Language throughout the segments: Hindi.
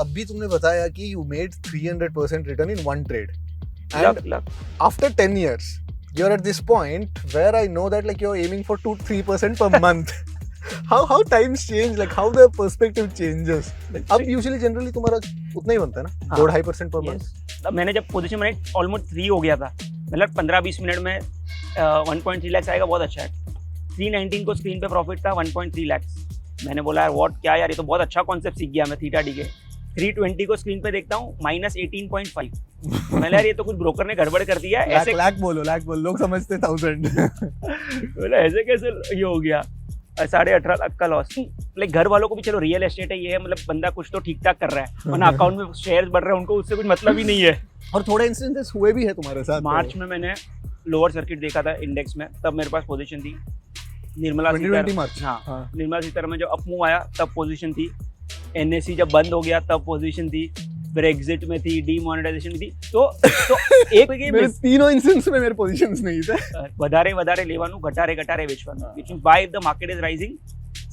अभी तुमने बताया कि you made 300% return in one trade. luck. After 10 years, you're at this point where I know that like you're aiming for 2-3% per month. How times change, like how the perspective changes. अब usually generally तुम्हारा उतना ही बनता है ना, 2-2.5% per month. तब मैंने जब पोजीशन मैंने ऑलमोस्ट 3 हो गया था, मतलब 15-20 मिनट में 1.3 लाख आएगा, बहुत अच्छा है। 319 को स्क्रीन पे प्रॉफिट था 1.3 लाख। मैंने बोला यार व्हाट, क्या यार, ये तो बहुत अच्छा कॉन्सेप्ट सीख गया मैं थीटा डी के। 320 को स्क्रीन पे देखता हूँ -18.5। मैंने यार ये तो कुछ ब्रोकर ने गड़बड़ कर दिया है। ऐसे लाख बोलो, लोग समझते 1000। बोला ऐसे कैसे ये हो गया, 18.5 लाख का लॉस। लाइक घर वालों को भी चलो रियल एस्टेट है, ये है, मतलब बंदा कुछ तो ठीक ठाक कर रहा है, वरना अकाउंट में शेयर्स बढ़ रहे हैं, उनको उससे कुछ मतलब ही नहीं है। और थोड़े इंसिडेंसेस हुए भी है तुम्हारे साथ। मार्च में मैंने लोअर सर्किट देखा था इंडेक्स में, तब मेरे पास पोजीशन थी। निर्मला सीतारमण जब अप मूव आया तब पोजीशन थी। एनएससी जब बंद हो गया तब पोजीशन थी। ब्रेक्जिट में थी, डीमोनेटाइजेशन में थी। तो एक मेरे तीनों इंस्टेंस में मेरे पोजीशंस नहीं थे। વધારે લેવાનું, ઘટારે વેચવાનું, which means buy if the market is rising,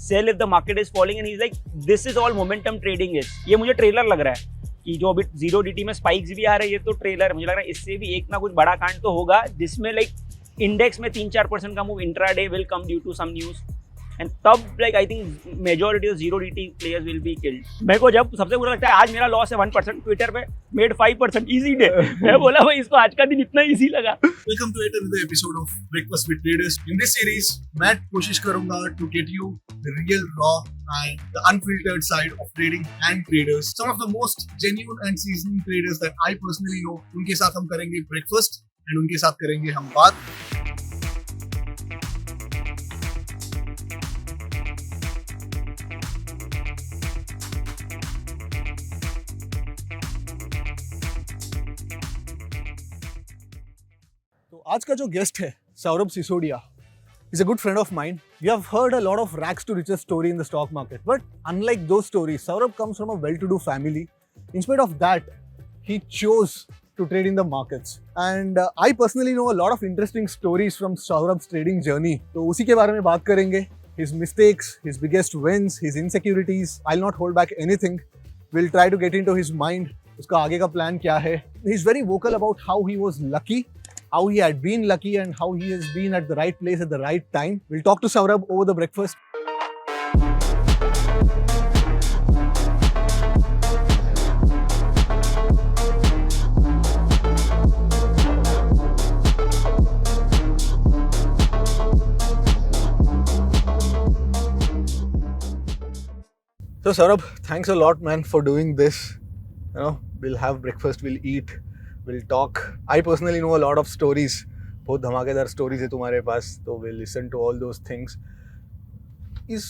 sell if the market is falling, and he's like this is all momentum trading is। ये मुझे ट्रेलर लग रहा है कि जो अभी 0DT में स्पाइक्स भी आ रहे हैं, ये तो ट्रेलर मुझे लग रहा है इससे भी एक ना कुछ बड़ा कांड तो होगा, जिसमें लाइक इंडेक्स में 3-4% का move intraday will come due to some news, and तब like I think majority of 0DT players will be killed. मेरे को जब सबसे बुरा लगता है आज मेरा लॉस है 1%, ट्विटर पे मेड 5%, इजी डे। मैं बोला भाई इसको आज का दिन इतना इजी लगा। Welcome to yet another episode of Breakfast with Traders. In this series, मैं कोशिश करूंगा to get you the real, raw and the unfiltered side of trading and traders. Some of the most genuine and seasoned traders that I personally know, उनके साथ हम करेंगे breakfast and उनके साथ करेंगे हम बात। आज का जो गेस्ट है Saurabh Sisodia is a good friend of mine. We have heard a lot of rags to riches story in the stock market, but unlike those stories, Saurabh comes from a well-to-do family. In spite of that, he chose to trade in the markets. And I personally know a lot of interesting stories from Saurabh's trading journey. तो उसी के बारे में बात करेंगे. His mistakes, his biggest wins, his insecurities. I'll not hold back anything. We'll try to get into his mind. उसका आगे का plan क्या है? He's very vocal about how he was lucky, how he had been lucky, and how he has been at the right place at the right time. We'll talk to Saurabh over the breakfast. So Saurabh, thanks a lot, man, for doing this. You know, we'll have breakfast, we'll eat, we'll talk. I personally know a lot of stories. बहुत धमाकेदार stories है तुम्हारे पास, तो we'll listen to all those things. इस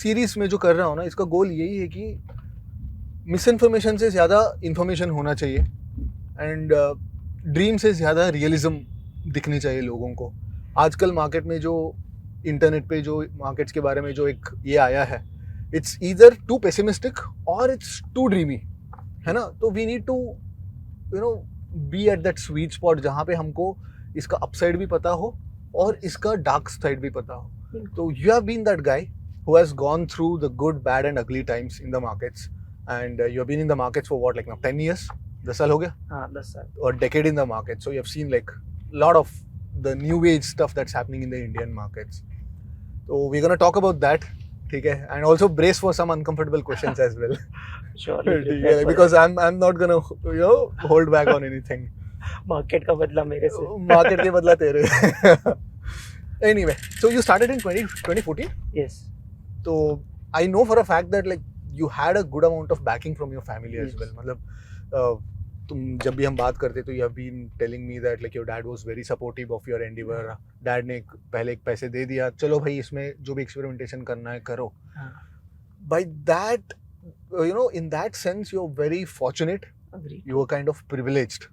सीरीज में जो कर रहा हूँ ना, इसका गोल यही है कि मिस इन्फॉर्मेशन से ज़्यादा इन्फॉर्मेशन होना चाहिए, एंड ड्रीम से ज़्यादा रियलिज्म दिखनी चाहिए लोगों को। आजकल मार्केट में जो इंटरनेट पे जो मार्केट्स के बारे में जो एक ये आया है, इट्स ईदर टू पेसिमिस्टिक और इट्स टू ड्रीमी, है ना। तो we need to you know be at that sweet spot जहाँ पे हमको इसका अपसाइड भी पता हो और इसका डार्क साइड भी पता हो। तो you have been that guy who has gone through the good, bad and ugly times in the markets, and you have been in the markets for what, like now 10 years, 10 साल हो गया। हाँ, 10 साल और decade in the market, so you have seen like lot of the new age stuff that's happening in the Indian markets. So we're gonna talk about that, ठीक है, and also brace for some uncomfortable questions as well. Surely, Yeah, because I'm not gonna hold back on anything. Market का बदला मेरे से, मार्केट के बदला तेरे। Anyway, so you started in 2014. yes, So I know for a fact that like you had a good amount of backing from your family as Yes. well. मतलब तुम जब भी हम बात करते तो you have been telling me that like your dad was very supportive of your endeavor. Dad ने पहले एक पैसे दे दिया, चलो भाई इसमें जो भी एक्सपेरिमेंटेशन करना है करो। By that, you know, in that sense you're very fortunate. agree, You were kind of privileged.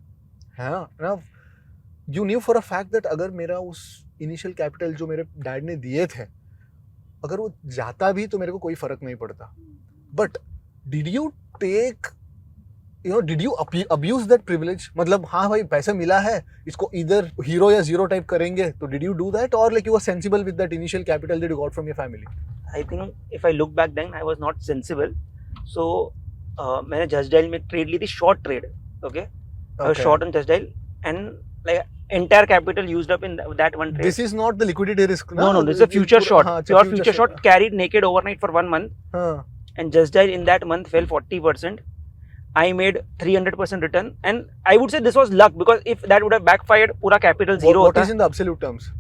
हाँ, now you knew for a fact that अगर मेरा उस initial capital जो मेरे डैड ने दिए थे, अगर वो जाता भी तो मेरे को कोई फर्क नहीं पड़ता। But did you take, you know, did you abuse that privilege? मतलब हाँ भाई पैसा मिला है, इसको either hero या zero type करेंगे, तो did you do that, or like you were sensible with that initial capital that you got from your family? I think if I look back then I was not sensible, so मैंने जस्ट डायल में ट्रेड ली थी, short trade. Okay, short on just dial and like entire capital used up in that one trade. This is not the liquidity risk. No, this is a future short. हाँ, Pure future short carried naked overnight for 1 month. हाँ. And just dial in that month fell 40%. I made 300% return, and I would say this was luck, because if that would have backfired, pura capital zero. What is in the absolute terms?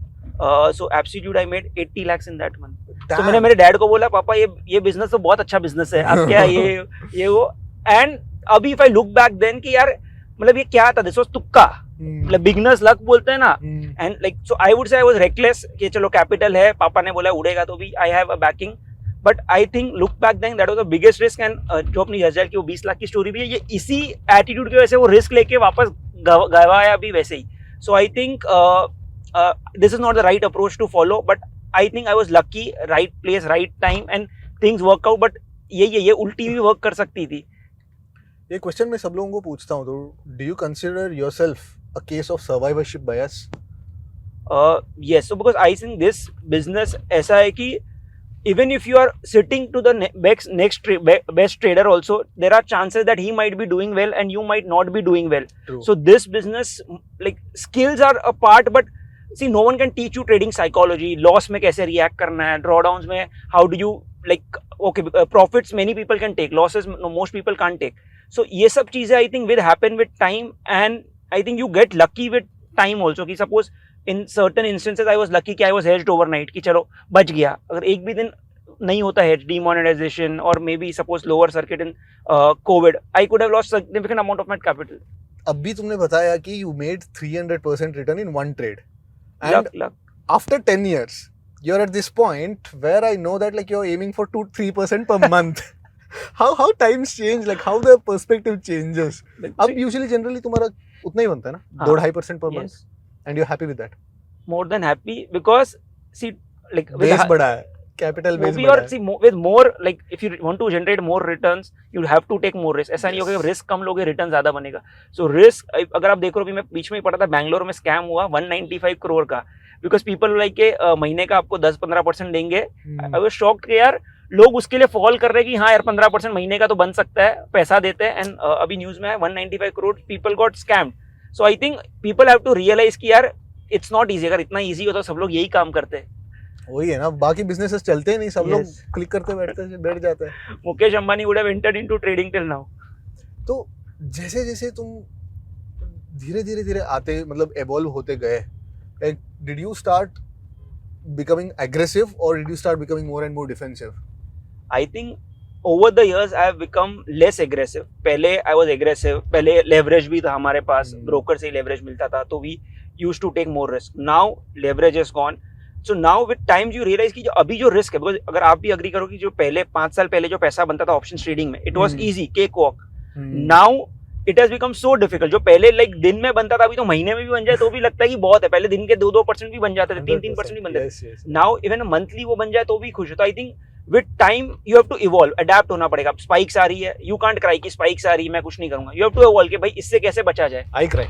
So absolute I made 80 lakhs in that month. Damn. So मैंने मेरे डैड को बोला, पापा ये बिजनेस तो बहुत अच्छा बिजनेस है, अब क्या ये वो. एंड अभी if I look back then कि यार मतलब ये क्या था, दिस वाज तुक्का, मतलब बिगनर्स लक बोलते हैं ना. And like so I would से आई वाज रेकलेस कि चलो कैपिटल है, पापा ने बोला उड़ेगा तो भी I have a backing. But I think look back then that was the biggest risk. And जो अपनी जस्ट डायल की वो 20 लाख की स्टोरी भी है, ये इसी एटीट्यूड की वजह से वो रिस्क लेके वापस गवाया भी वैसे ही. So I think this is not the right approach to follow, but I think I was lucky, right place, right time, and things work out. But ये उल्टी भी वर्क कर सकती थी. ये क्वेश्चन मैं सब लोगों को पूछता हूँ, तो do you consider yourself a case of survivorship bias? Yes, so because I think this business ऐसा है कि even if you are sitting to the best trader also, there are chances that he might be doing well and you might not be doing well. True. So this business, like, skills are a part, but see, no one can teach you trading psychology. Loss में कैसे react करना है, drawdowns में how do you, like, okay, profits many people can take, losses no, most people can't take. So ये सब चीजें I think will happen with time, and I think you get lucky with time also. कि suppose in certain instances I was lucky कि I was hedged overnight, कि चलो बच गया. अगर एक भी दिन नहीं होता hedge, demonetization or maybe suppose lower circuit in COVID, I could have lost significant amount of my capital. अभी तुमने बताया कि you made 300% return in one trade. And luck. After 10 years, you're at this point where I know that like you're aiming for 2-3% per month. How times change, like how the perspective changes. अब usually generally तुम्हारा उतना ही बनता है ना, 2-2.5% per month, and you're happy with that. More than happy, because see, like base बड़ा है, capital base भी, बड़ा और है. see with more, like if you want to generate more returns, you have to take more risk. ऐसा नहीं होगा कि risk कम लोगे रिटर्न ज्यादा बनेगा. So risk, अगर आप देखो, अभी मैं बीच में ही पढ़ा था, बैंगलोर में स्कैम हुआ 195 करोड़ का, because people like के महीने का आपको 10-15% देंगे. I was shocked कि यार लोग उसके लिए फॉल कर रहे हैं कि हाँ यार 15% महीने का तो बन सकता है, पैसा देते हैं. एंड अभी न्यूज में है 195 crore people got scammed. So I think people have to realise कि यार इट्स नॉट इजी. अगर इतना इजी होता तो सब लोग यही काम करते हैं. वही है ना, बाकी बिजनेसेस चलते नहीं, सब लोग क्लिक करते बैठ जाते हैं. Mukesh Ambani would have entered into trading till now. तो जैसे जैसे तुम धीरे धीरे आते, मतलब एवॉल्व होते गए, like did you start becoming aggressive or did you start becoming more and more defensive? I think over the years I have become less aggressive. पहले I was aggressive, पहले leverage भी था हमारे पास, broker से leverage मिलता था, तो we used to take more risk. Now leverage is gone. So now with time you realize कि जो अभी जो risk है, because अगर आप भी agree करो कि जो पहले 5 साल पहले जो पैसा बनता था options trading में, it was easy, cakewalk. Now it has become so difficult. जो पहले like दिन में बनता था, अभी तो महीने में भी बन जाए तो भी लगता है कि बहुत है. पहले दिन के 2-2% भी बन जाते थे, 3-3% भी बनते थे. Now even monthly वो बन जाए तो भी खुश हो. तो I think with time you have to evolve, adapt होना पड़ेगा. स्पाइक्स आ रही है, you can't cry कि स्पाइक्स आ रही है मैं कुछ नहीं करूंगा. You have to evolve कि भाई इससे कैसे बचा जाए. I cry.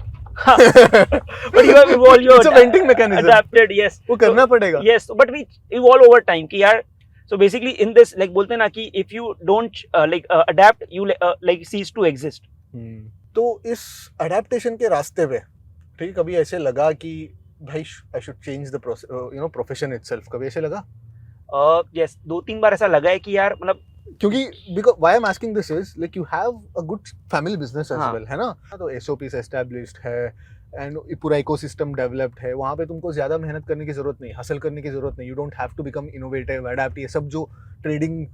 But you have evolved, you It's a venting mechanism. adapted, yes. वो करना पड़ेगा. Yes, but we evolve over time कि यार. So basically in this, like बोलते हैं ना कि if you don't adapt, you like cease to exist. तो इस अडेप्टेशन के रास्ते पे ठीक है, कभी ऐसे लगा कि भाई I should change the profession itself, कभी ऐसे लगा? यस, 2-3 बार ऐसा लगा है कि यार मतलब, क्योंकि because why I am asking this is like you have a good family business as well, है ना, तो एसओपीस एस्टैब्लिश्ड है एंड पूरा इकोसिस्टम डेवलप्ड है. वहाँ पे तुमको ज्यादा मेहनत करने की जरूरत नहीं, हसल करने की जरूरत नहीं. You don't have to become innovative, adapt, ये सब जो trading,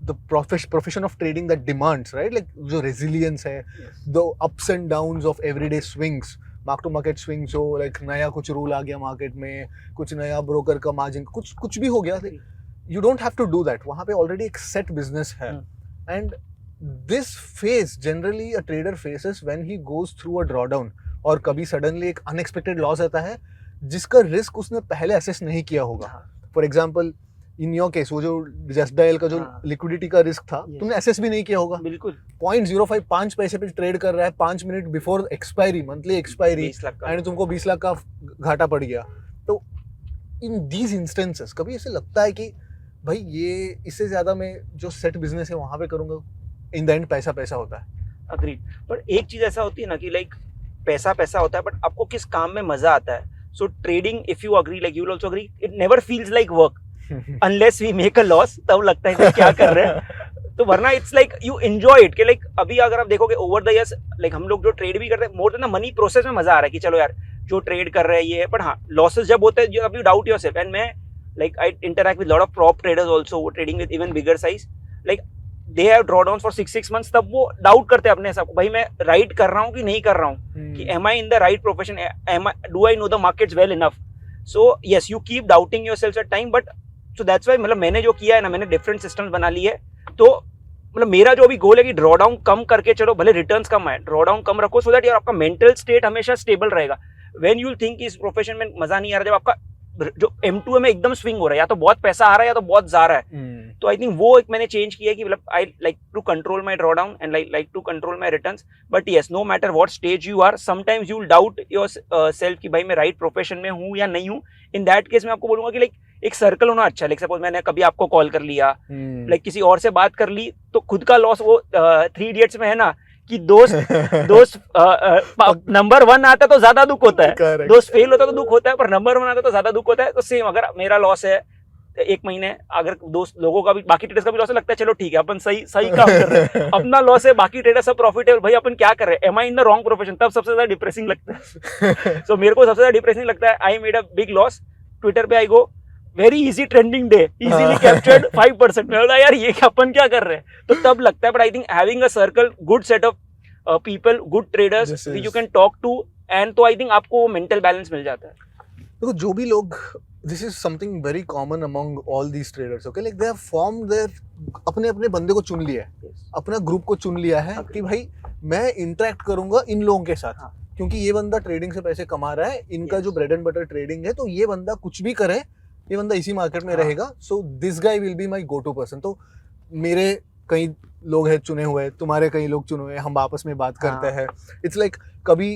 the profession of trading that demands, right? Like जो resilience है, the ups and downs of everyday swings, mark to market swings, जो like नया कुछ रूल आ गया मार्केट में, कुछ नया ब्रोकर का मार्जिन, कुछ भी हो गया, you don't have to do that. वहाँ पे already एक set business है. And this phase generally a trader faces when he goes through a drawdown, और कभी suddenly एक unexpected loss आता है जिसका रिस्क उसने पहले असेस नहीं किया होगा. For example, in your case वो जो जस्ट डायल का जो लिक्विडिटी का रिस्क था, तुमने एसेस भी नहीं किया होगा. बिल्कुल 0.05 5 पैसे पे ट्रेड कर रहा है 5 minute before expiry, monthly expiry, and तुमको 20 लाख का घाटा पड़ गया. तो इन दीज इंस्टेंसेस कभी ऐसे लगता है कि भाई ये इससे ज्यादा मैं जो सेट बिजनेस है वहां पे करूंगा? इन द एंड पैसा पैसा होता है. अग्रीड. बट एक चीज ऐसा होती है ना कि लाइक पैसा पैसा होता है, बट आपको किस काम में मजा आता है. So trading, if you agree, like you will also agree, it never feels like work unless we make a loss. तब लगता है कि क्या कर रहे हैं. तो वरना it's like you enjoy it. कि लाइक अभी अगर आप देखोगे ओवर द इयर्स, लाइक हम लोग जो ट्रेड भी करते हैं, more than the money process में मजा आ रहा है कि चलो यार जो ट्रेड कर रहे हैं ये. बट हाँ, लॉसेस जब होते हैं, अब यू डाउट योरसेल्फ. एंड मैं like I interact with lot of prop traders also trading with even bigger size. Like they have drawdowns for 6 months. तब वो डाउट करते हैं अपने सब, भाई मैं राइट कर रहा हूँ कि नहीं कर रहा हूँ, कि am I in the right profession, do I know the markets well enough. So yes, you keep doubting yourself at time. But so that's why, मतलब मैंने जो किया है ना, मैंने डिफरेंट सिस्टम्स बना लिए है. तो मतलब मेरा जो अभी गोल है कि ड्रॉ डाउन कम करके चलो, भले रिटर्न्स कम आए, ड्रॉ डाउन कम रखो, सो दैट यार आपका मेंटल स्टेट हमेशा स्टेबल रहेगा. व्हेन यू विल थिंक इस प्रोफेशन में मजा नहीं आ रहा, जब आपका जो M2 में एकदम स्विंग हो रहा है, या तो बहुत पैसा आ रहा है या तो बहुत जा रहा है. तो आई थिंक वो एक मैंने चेंज किया है कि मतलब I like to control my drawdown and like to control my returns. But yes, no matter what stage you are, sometimes you will doubt yourself कि भाई मैं राइट प्रोफेशन में हूँ या नहीं हूँ. इन दैट केस मैं आपको बोलूंगा कि लाइक एक सर्कल होना अच्छा है. लाइक सपोज मैंने कभी आपको कॉल कर लिया, लाइक किसी और से बात कर ली, तो खुद का लॉस वो 3 इडियट्स में है ना कि दोस्त नंबर 1 आता तो ज्यादा दुख होता है, दोस्त फेल होता तो दुख होता है, पर नंबर 1 आता तो ज्यादा दुख होता है. तो सेम अगर मेरा लॉस है 1 महीने, अगर दोस्त लोगों का भी, बाकी ट्रेडर्स का भी लॉस है, लगता है चलो ठीक है अपन सही काम कर रहे हैं. अपना लॉस है, बाकी ट्रेडर सब प्रॉफिटेबल, भाई अपन क्या कर रहे हैं, am I in the wrong profession, तब सबसे ज्यादा डिप्रेसिंग लगता है. सो मेरे को सबसे ज्यादा डिप्रेसिंग लगता है, I made a big loss, Twitter पे I go very easy trending day, easily captured 5%. मैं बोला यार ये अपन क्या कर रहे हैं. तो तब लगता है. But I think having a circle, good set of people, good traders which you can talk to, and तो I think आपको मेंटल बैलेंस मिल जाता है. देखो जो भी लोग, this is something very common among all these traders, okay, like they have formed their, अपने अपने बंदे को चुन लिया है, अपना ग्रुप को चुन लिया है कि भाई मैं इंटरेक्ट करूंगा इन लोगों के साथ, क्योंकि ये बंदा ट्रेडिंग से पैसे कमा रहा है, इनका जो ब्रेड एंड बटर ट्रेडिंग है, तो ये बंदा कुछ भी करे, ये बंदा इसी मार्केट में रहेगा. So this guy will be my go to person. तो मेरे कई लोग हैं चुने हुए, तुम्हारे कई लोग चुने हुए, हम आपस में बात करते हैं. इट्स लाइक कभी,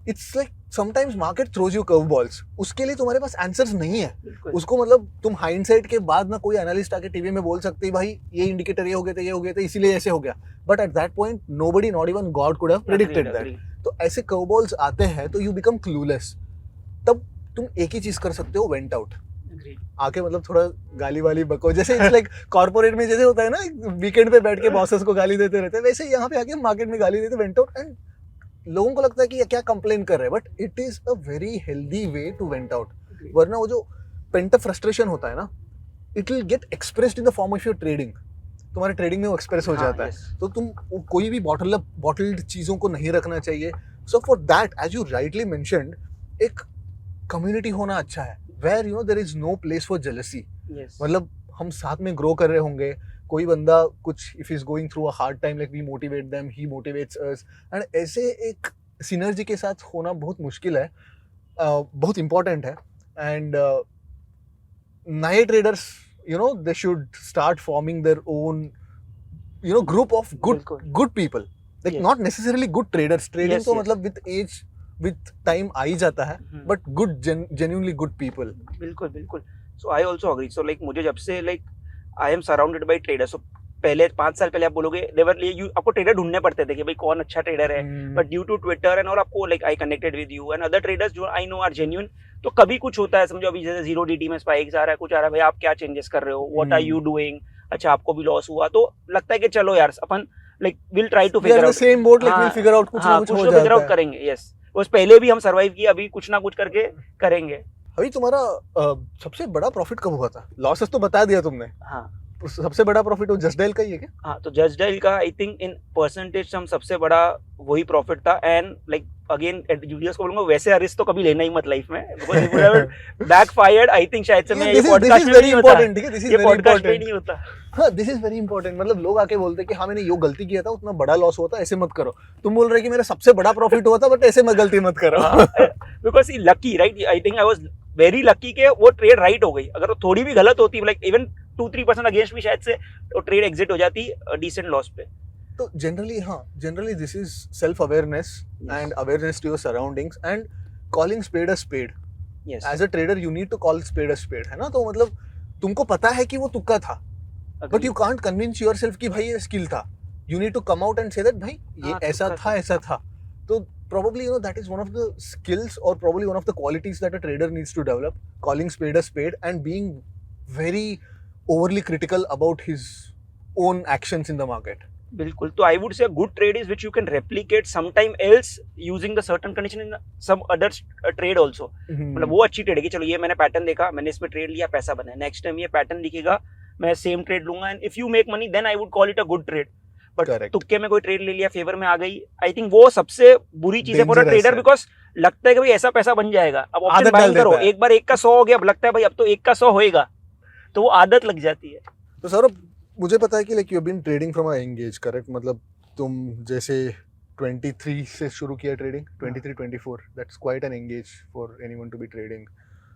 it's like sometimes market throws you curve balls, उसके लिए तुम्हारे पास आंसर्स नहीं है. उसको मतलब तुम हाइंडसाइट के बाद ना कोई एनालिस्ट आके टीवी में बोल सकते हैं भाई ये इंडिकेटर ये हो गए थे इसीलिए ऐसे हो गया. But at that point nobody, not even God could have predicted that. तो ऐसे कर्व बॉल्स आते हैं तो यू बिकम क्लूलेस. तब तुम एक ही चीज कर सकते हो, वेंट आउट. आके मतलब थोड़ा गाली वाली बको, जैसे इट्स लाइक कॉर्पोरेट में जैसे होता है ना, वीकेंड पे बैठ के बॉसेस को गाली देते रहते हैं, वैसे यहाँ पे आके मार्केट में गाली देते, वेंट आउट. एंड लोगों को लगता है कि ये क्या कंप्लेन कर रहे हैं, but it is a very healthy way to vent out. वरना वो जो पेंट अप फ्रस्ट्रेशन होता है ना, it will get expressed in the form of your trading. तुम्हारे ट्रेडिंग में वो एक्सप्रेस हो जाता है. तो तुम कोई भी बॉटल्ड चीजों को नहीं रखना चाहिए. So for that, as you rightly mentioned, एक कम्युनिटी होना अच्छा है, where you know there is no place for jealousy. मतलब हम साथ में ग्रो कर रहे होंगे, कोई बंदा कुछ if he's going through a hard time, like we motivate them, he motivates us, and ऐसे एक synergy के साथ होना बहुत मुश्किल है, बहुत important है. and नए traders, you know, they should start forming their own, you know, group of good people, like not necessarily good traders. trading तो मतलब with age, with time आ ही जाता है, but good, genuinely good people. बिल्कुल. So I also agree. So like मुझे जब से like I am surrounded by traders. So पहले 5 साल पहले आप बोलोगे आपको ट्रेडर ढूंढने पड़ते थे कि भाई कौन अच्छा ट्रेडर है. But due to Twitter and all, आपको like I connected with you and other traders जो आई नो आर जेन्युइन. तो कभी कुछ होता है, समझो अभी जैसे 0DT में स्पाइक्स आ रहा है, कुछ आ रहा है, भाई आप क्या चेंजेस कर रहे हो, व्हाट आर यू डूइंग, अच्छा आपको भी लॉस हुआ, तो लगता है कि चलो यार अपन like will try to figure out, same boat, like will figure out, कुछ ना कुछ हो फिगर आउट करेंगे. यस, बस पहले भी हम सर्वाइव किया, अभी कुछ ना कुछ करके करेंगे. अभी तुम्हारा सबसे बड़ा प्रॉफिट कब हुआ था? लॉसेस तो बता दिया तुमने. हाँ, सबसे बड़ा प्रॉफिट वो जस्ट डायल का ही है क्या? हाँ, तो जस्ट डायल का आई थिंक इन परसेंटेज हम सबसे बड़ा वही प्रॉफिट था. एंड लाइक अगेन जूलियस को बोलूंगा, वैसे रिस्क तो कभी लेना ही मत लाइफ में, बैकफायर्ड. आई थिंक शायद से मैं ये पॉडकास्ट में नहीं होता, ये पॉडकास्ट में नहीं होता. हाँ, दिस इज वेरी इंपॉर्टेंट. मतलब लोग आके बोलते हैं कि हाँ मैंने यो गलती किया था, उतना बड़ा लॉस हुआ था, ऐसे मत करो. तुम बोल रहे कि मेरा सबसे बड़ा प्रॉफिट हुआ था, बट ऐसे मत गलती मत करो. Because lucky, right, I think I was very lucky के वो ट्रेड राइट हो गई. अगर वो थोड़ी भी गलत होती, लाइक इवन 2-3% अगेंस्ट भी, शायद से वो ट्रेड एग्जिट हो जाती डिसेंट लॉस पे. तो generally this is self awareness and awareness to your surroundings and calling spade a spade. As a trader you need to call spade a spade, है ना. तो मतलब तुमको पता है कि वो तुक्का था, but you can't convince yourself कि भाई ये स्किल था. you need to come out and say that भाई ये हाँ, ऐसा था तो probably that is one of the skills or probably one of the qualities that a trader needs to develop, calling spade a spade and being very overly critical about his own actions in the market. बिल्कुल. तो I would say good trade is which you can replicate some time else using the certain condition in some other trade also. मतलब वो अच्छी ट्रेड है कि चलो ये मैंने पैटर्न देखा, मैंने इसमें ट्रेड लिया, पैसा बना. नेक्स्ट टाइम ये पैटर्न दिखेगा, मैं सेम ट्रेड लूंगा and if you make money then I would call it a good trade. But तुक्के में कोई ट्रेड ले लिया, फेवर में आ गई, आई थिंक वो सबसे बुरी चीज है फॉर अ ट्रेडर. बिकॉज लगता है कि भाई ऐसा पैसा बन जाएगा, अब ऑप्शन बाइंग करो, एक बार 1 का 100 हो गया, अब लगता है भाई अब तो 1 का 100 होएगा, तो वो आदत लग जाती है. तो सौरभ मुझे पता है कि like you have been trading from a young age, correct? मतलब तुम जैसे 23 से शुरू किया trading, 23-24, that's quite an young age for anyone to be trading.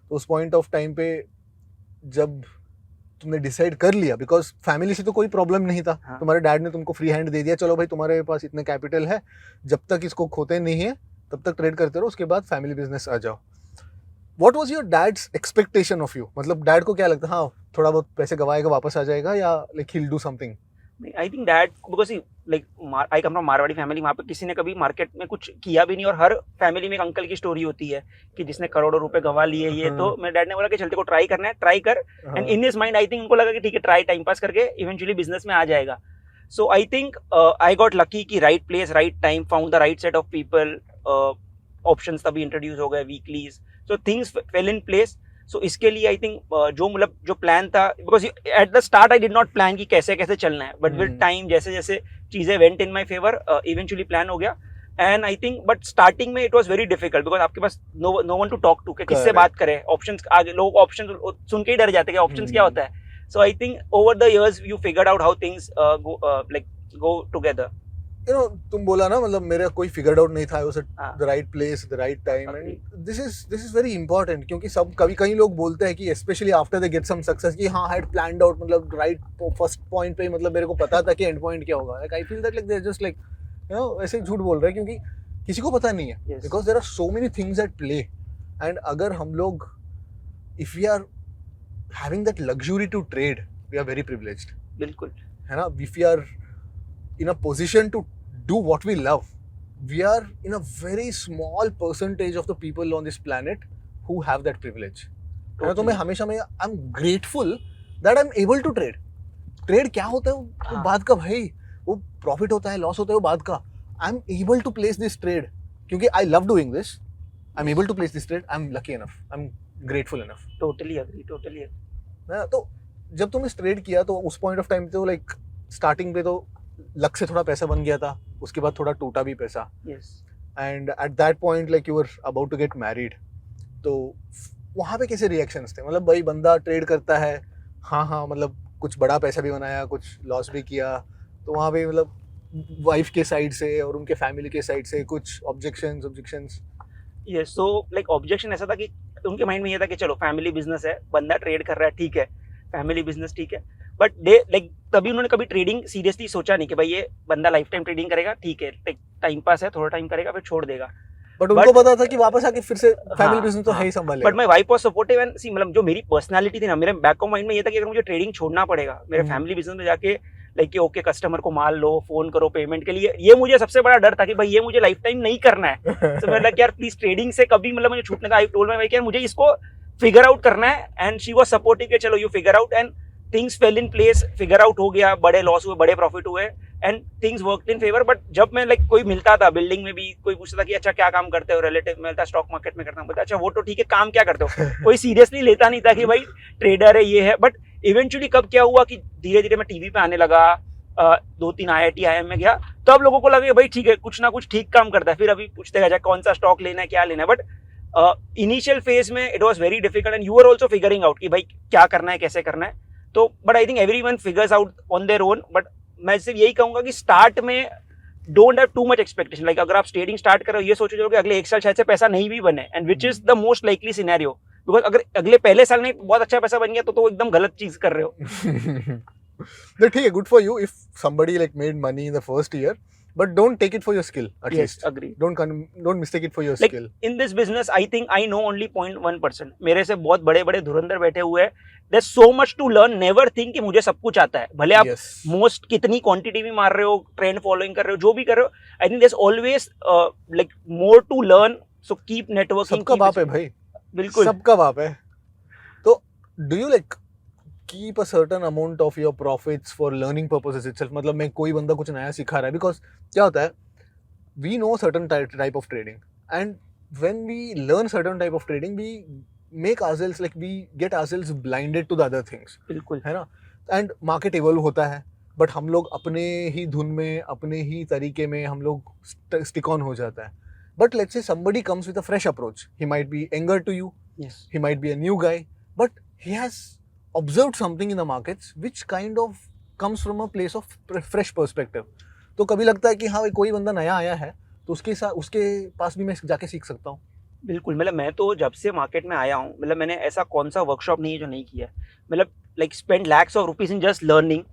तो उस पॉइंट ऑफ टाइम पे जब तुमने डिसाइड कर लिया, बिकॉज फैमिली से तो कोई प्रॉब्लम नहीं था, हाँ. तुम्हारे डैड ने तुमको फ्री हैंड दे दिया, चलो भाई तुम्हारे पास इतने कैपिटल है, जब तक इसको खोते नहीं है तब तक ट्रेड करते रहो, उसके बाद फैमिली बिजनेस आ जाओ. What was your dad's expectation of you? मतलब डैड को क्या लगता, हाँ थोड़ा बहुत पैसे गवाएगा वापस आ जाएगा, या like he will do something? I think that because like I come from Marwari family, वहाँ पे किसी ने कभी मार्केट में कुछ किया भी नहीं, और हर फैमिली में एक अंकल की स्टोरी होती है कि जिसने करोड़ों रुपए गंवा लिए ये. तो मेरे डैड ने बोला कि चलते को ट्राई करना है, ट्राई कर. And in his mind I think उनको लगा कि ठीक है ट्राई, टाइम पास करके इवेंचुअली बिजनेस में आ जाएगा. So I think I got lucky कि right place right time, found the right set of people, options तभी इंट्रोड्यूस हो गए, weeklies, so things fell in place. सो इसके लिए आई थिंक जो प्लान था, because at the start I did not plan कि कैसे कैसे चलना है, बट विद टाइम जैसे जैसे चीजें went in my favour, eventually plan हो गया. And I think but starting में it was very difficult, because आपके पास no one to talk to, किससे बात करें, ऑप्शंस आगे लोग ऑप्शन सुन के ही डर जाते हैं कि ऑप्शंस क्या होता है. So I think over the years you figured out how things go together. तुम बोला ना, मतलब मेरा कोई फिगर्ड आउट नहीं था, I was at the right place, the right time, and this is very important, क्योंकि सब कई लोग बोलते हैं कि especially after they get some success कि हाँ had planned out, मतलब right first point पे, मतलब मेरे को पता था कि end point क्या होगा. Like I feel that like they're just like ऐसे झूठ बोल रहे हैं, क्योंकि किसी को पता नहीं है, because there are so many things at play, and अगर हम लोग if we are having that luxury to trade, we are very privileged. बिल्कुल है ना? If we are in a position to do what we love, we are in a very small percentage of the people on this planet who have that privilege. तो मैं हमेशा I'm grateful that I'm able to trade. Trade क्या होता है वो बात का भाई, वो प्रॉफिट होता है, लॉस होता है, वो बात का. I'm able to place this trade क्योंकि I love doing this. I'm able to place this trade. I'm lucky enough. I'm grateful enough. totally agree. तो जब तुमने ट्रेड किया तो उस पॉइंट ऑफ टाइम तो लाइक स्टार्टिंग पे तो लक से थोड़ा पैसा बन गया था, उसके बाद थोड़ा टूटा भी पैसा. And at that point like you were about to get married, तो वहाँ पे कैसे रिएक्शंस थे? मतलब भाई बंदा ट्रेड करता है, हाँ मतलब कुछ बड़ा पैसा भी बनाया, कुछ लॉस भी किया, तो वहाँ पे मतलब वाइफ के साइड से और उनके फैमिली के साइड से कुछ objections? Yes, so like objection ऐसा था कि उनके माइंड में ये था कि चलो फैमिली बिजनेस है, बंदा ट्रेड कर रहा है, ठीक है, फैमिली बिजनेस ठीक है, बट दे लाइक तभी उन्होंने कभी ट्रेडिंग सीरियसली सोचा नहीं कि भाई ये बंदा लाइफ टाइम ट्रेडिंग करेगा, ठीक है टाइम पास है, थोड़ा टाइम करेगा फिर छोड़ देगा. बट उनको पता था कि वापस आके फिर से फैमिली बिजनेस तो है ही संभालेगा. But my wife was supportive and see, मतलब जो मेरी पर्सनालिटी थी ना, मेरे बैक ऑफ माइंड में ये था कि अगर मुझे ट्रेडिंग छोड़ना पड़ेगा, मेरे फैमिली बिजनेस में जाके लाइक कि ओके कस्टमर को माल लो, फोन करो पेमेंट के लिए, ये मुझे सबसे बड़ा डर था कि भाई ये मुझे लाइफ टाइम नहीं करना है. तो मैं लगा यार प्लीज ट्रेडिंग से कभी मतलब मुझे छूटने का, आई टोल्ड माय वाइफ यार मुझे इसको फिगर आउट करना है, एंड शी वाज सपोर्टिव कि चलो you figure out, and things fell in place, figure out हो गया, बड़े लॉस हुए, बड़े प्रॉफिट हुए, and things worked in favour. But जब मैं लाइक कोई मिलता था बिल्डिंग में भी, कोई पूछता था कि अच्छा क्या काम करते हो, रिलेटिव मिलता स्टॉक मार्केट में करता हूँ, बोलता अच्छा वो तो ठीक है, काम क्या करते हो, कोई सीरियसली लेता नहीं था कि भाई ट्रेडर है ये है. बट इवेंचुअली कब क्या हुआ कि धीरे धीरे मैं टीवी पे आने लगा, 2-3 IIT IIM में गया, तो अब लोगों को लगे भाई ठीक है कुछ ना कुछ ठीक काम करता है, फिर अभी पूछते हैं कौन सा स्टॉक लेना है, क्या लेना है. बट इनिशियल फेज में it was very difficult, and you are also figuring out कि भाई क्या करना है, कैसे करना है. तो but I think everyone figures out on their own. But मैं सिर्फ यही कहूंगा कि स्टार्ट में don't have too much expectation. Like अगर आप ट्रेडिंग स्टार्ट करो, ये सोचो चलो कि अगले 1 साल शायद से पैसा नहीं भी बने, and which is the most likely scenario, because अगर अगले पहले साल में बहुत अच्छा पैसा बन गया तो एकदम गलत चीज कर रहे हो. ठीक है, good for you if somebody like made money in the first year, but don't take it for your skill at Yes, least. agree. Don't mistake it for your Like skill. in this business, I think I know only 0.1%. मेरे से बहुत बड़े बड़े धुरंधर बैठे हुए हैं. There's so much to learn. Never think कि मुझे सब कुछ आता है. भले आप Yes. मोस्ट कितनी क्वांटिटी भी मार रहे हो, ट्रेंड फॉलोइंग कर रहे हो, जो भी कर रहे हो, I think there is always like more to learn. So keep networking. सबका बाप है भाई. बिल्कुल. सबका बाप है. तो do you like keep a certain amount of your profits for learning purposes itself? मतलब मैं कोई बंदा कुछ नया सिखा रहा है, because क्या होता है, we know certain type of trading, and when we learn certain type of trading, we make ourselves like we get ourselves blinded to the other things. बिल्कुल. है ना. एंड मार्केट इवॉल्व होता है, बट हम लोग अपने ही धुन में, अपने ही तरीके में हम लोग स्टिक ऑन हो जाता है. But let's say somebody comes with a fresh approach. He might be younger to you, Yes. he might be a new guy, but he has observed something in the markets which kind of comes from a place of fresh perspective. तो कभी लगता है कि हाँ भाई कोई बंदा नया आया है, तो उसके पास भी मैं जाके सीख सकता हूँ. बिल्कुल. मतलब मैं तो जब से मार्केट में आया हूँ, मतलब मैंने ऐसा कौन सा वर्कशॉप नहीं है जो नहीं किया है. मतलब like spend lakhs of rupees in just learning,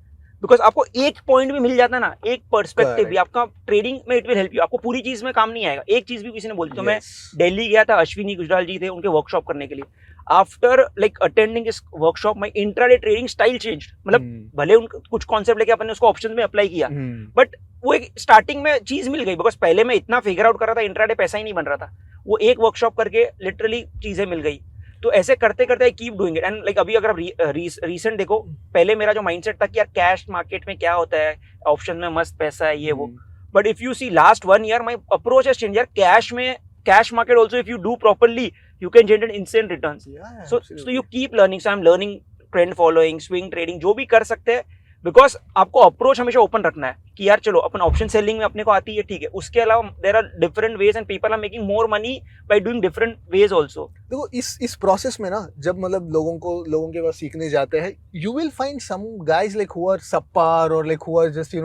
because आपको एक पॉइंट भी मिल जाता है ना, एक पर्सपेक्टिव भी आपका ट्रेडिंग में, इट विल हेल्प यू. आपको पूरी चीज में काम नहीं आएगा, एक चीज भी किसी ने बोली. तो मैं दिल्ली गया था, अश्विनी गुजराल जी थे, उनके वर्कशॉप करने के लिए. After like attending this workshop, my intraday trading style changed. मतलब भले उन कुछ कॉन्सेप्ट लेके अपन ने उसको ऑप्शन में अप्लाई किया, बट वो एक स्टार्टिंग में चीज मिल गई. बिकॉज पहले मैं इतना फिगर आउट कर रहा था, इंट्राडे पैसा ही नहीं बन रहा था. वो एक वर्कशॉप करके लिटरली चीजें मिल गई. तो ऐसे करते करते I keep doing it. And like अभी अगर आप रीसेंट देखो, पहले मेरा जो माइंडसेट था कि यार कैश मार्केट में क्या होता है, ऑप्शन में मस्त पैसा है, ये वो. But if you see last 1 year my approach has change. यार कैश में, cash market also if you do properly, you can generate instant returns. So you keep learning. So I'm learning trend following, swing trading, जो भी कर सकते हैं, because आपको अप्रोच हमेशा ओपन रखना है कि यार चलो अपन ऑप्शन सेलिंग में अपने को आती है, ठीक है. उसके अलावा there are different ways and people are making more money by doing different ways also. देखो इस प्रोसेस में ना, जब मतलब लोगों के पास सीखने जाते हैं, you will find some guys like who are subpar और like who are just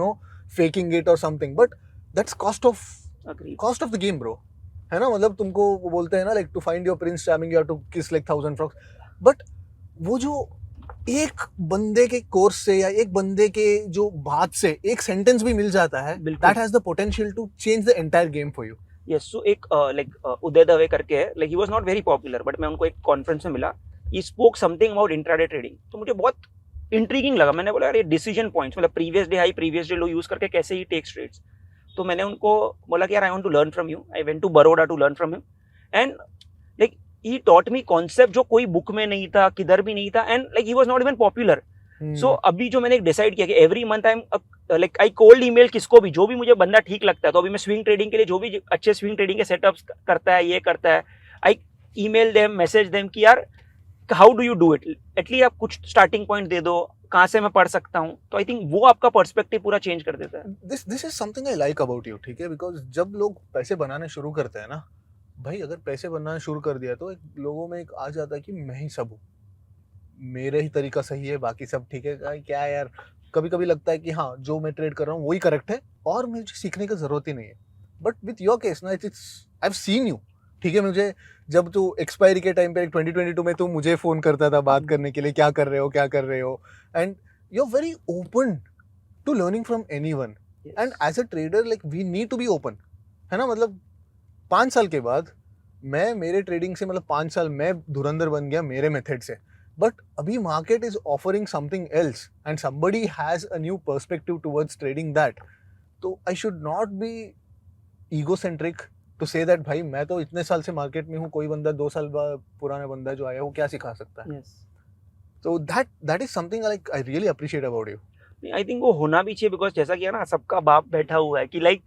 faking it और something, but that's cost of the game bro. है ना. मतलब तुमको वो बोलते हैं ना, like to find your prince charming you have to kiss like 1000 frogs. But वो जो एक बंदे के कोर्स से या एक बंदे के जो बात से एक सेंटेंस भी मिल जाता है, that has the potential to change the entire game for you. Yes. So एक लाइक उदय दवे करके है, like he was not very popular, but मैं उनको एक कॉन्फ्रेंस में मिला. He spoke something about intraday trading. तो मुझे बहुत इंट्रीगिंग लगा. मैंने बोला यार ये डिसीजन पॉइंट्स, मतलब previous day high previous day low use करके कैसे ही टेक्स ट्रेड्स. तो मैंने उनको बोला कि यार I want to learn from you. I went to Baroda to learn from him, and like he taught me concept जो कोई बुक में नहीं था, किधर भी नहीं था, and like he was not even popular. So अभी जो मैंने एक डिसाइड किया कि every month I am like I cold email किसको भी, जो भी मुझे बंदा ठीक लगता है. तो अभी मैं स्विंग ट्रेडिंग के लिए जो भी अच्छे स्विंग ट्रेडिंग के सेटअप्स करता है, ये करता है, I email them, message them कि यार how do you do it, at least आप कुछ स्टार्टिंग पॉइंट दे दो, कहाँ से मैं पढ़ सकता हूँ. तो आई थिंक वो आपका पर्सपेक्टिव पूरा चेंज कर देता है. This is something I like about you. ठीक है. बिकॉज जब लोग पैसे बनाने शुरू करते हैं ना भाई, अगर पैसे बनाना शुरू कर दिया तो एक लोगों में एक आ जाता है कि मैं ही सब हूँ, मेरे ही तरीका सही है, बाकी सब ठीक है. क्या यार, कभी कभी लगता है कि हाँ जो मैं ट्रेड कर रहा हूँ वही करेक्ट है और मुझे सीखने की जरूरत ही नहीं है. बट विथ योर केस ना, it's I have seen you. ठीक है. मुझे जब तू एक्सपायरी के टाइम पे 2022 में तू मुझे फोन करता था बात करने के लिए, क्या कर रहे हो, and you are very open to learning from anyone. And as a trader like we need to be open. है ना. मतलब 5 साल के बाद मैं मेरे ट्रेडिंग से, मतलब 5 साल मैं धुरंधर बन गया मेरे मेथड से, बट अभी market is offering something else and somebody has a new perspective towards trading that. तो I should not be egocentric to say that भाई मैं तो इतने साल से मार्केट में हूँ, कोई बंदा 2 साल पुराना बंदा जो आया वो क्या सिखा सकता है. तो that is something like I really appreciate about you. I think वो होना भी चाहिए, बिकॉज जैसा कि है ना, सबका बाप बैठा हुआ है कि like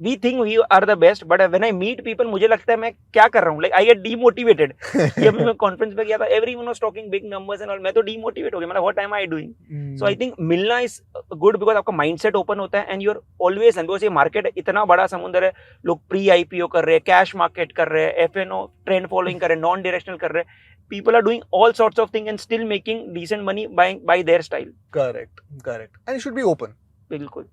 we think we are the best, but when I meet people मुझे लगता है मैं क्या कर रहा हूँ, लाइक आई गेट डीमोटिवेटेड. कि अभी मैं कॉन्फ्रेंस पे गया था, everyone was talking big numbers and all, मैं तो डीमोटिवेट हो गया. मतलब what am I doing. So I think मिलना इज गुड, बिकॉज आपका माइंडसेट ओपन होता है and you are always, because ये मार्केट इतना बड़ा समुद्र है, लोग प्री आईपीओ कर रहे हैं, कैश मार्केट कर रहे हैं, एफएनओ ट्रेंड फॉलोइंग कर रहे हैं, नॉन डायरेक्शनल कर रहे हैं. People are doing all sorts of things and still making decent money by their style. Correct. And you should be open. बिल्कुल.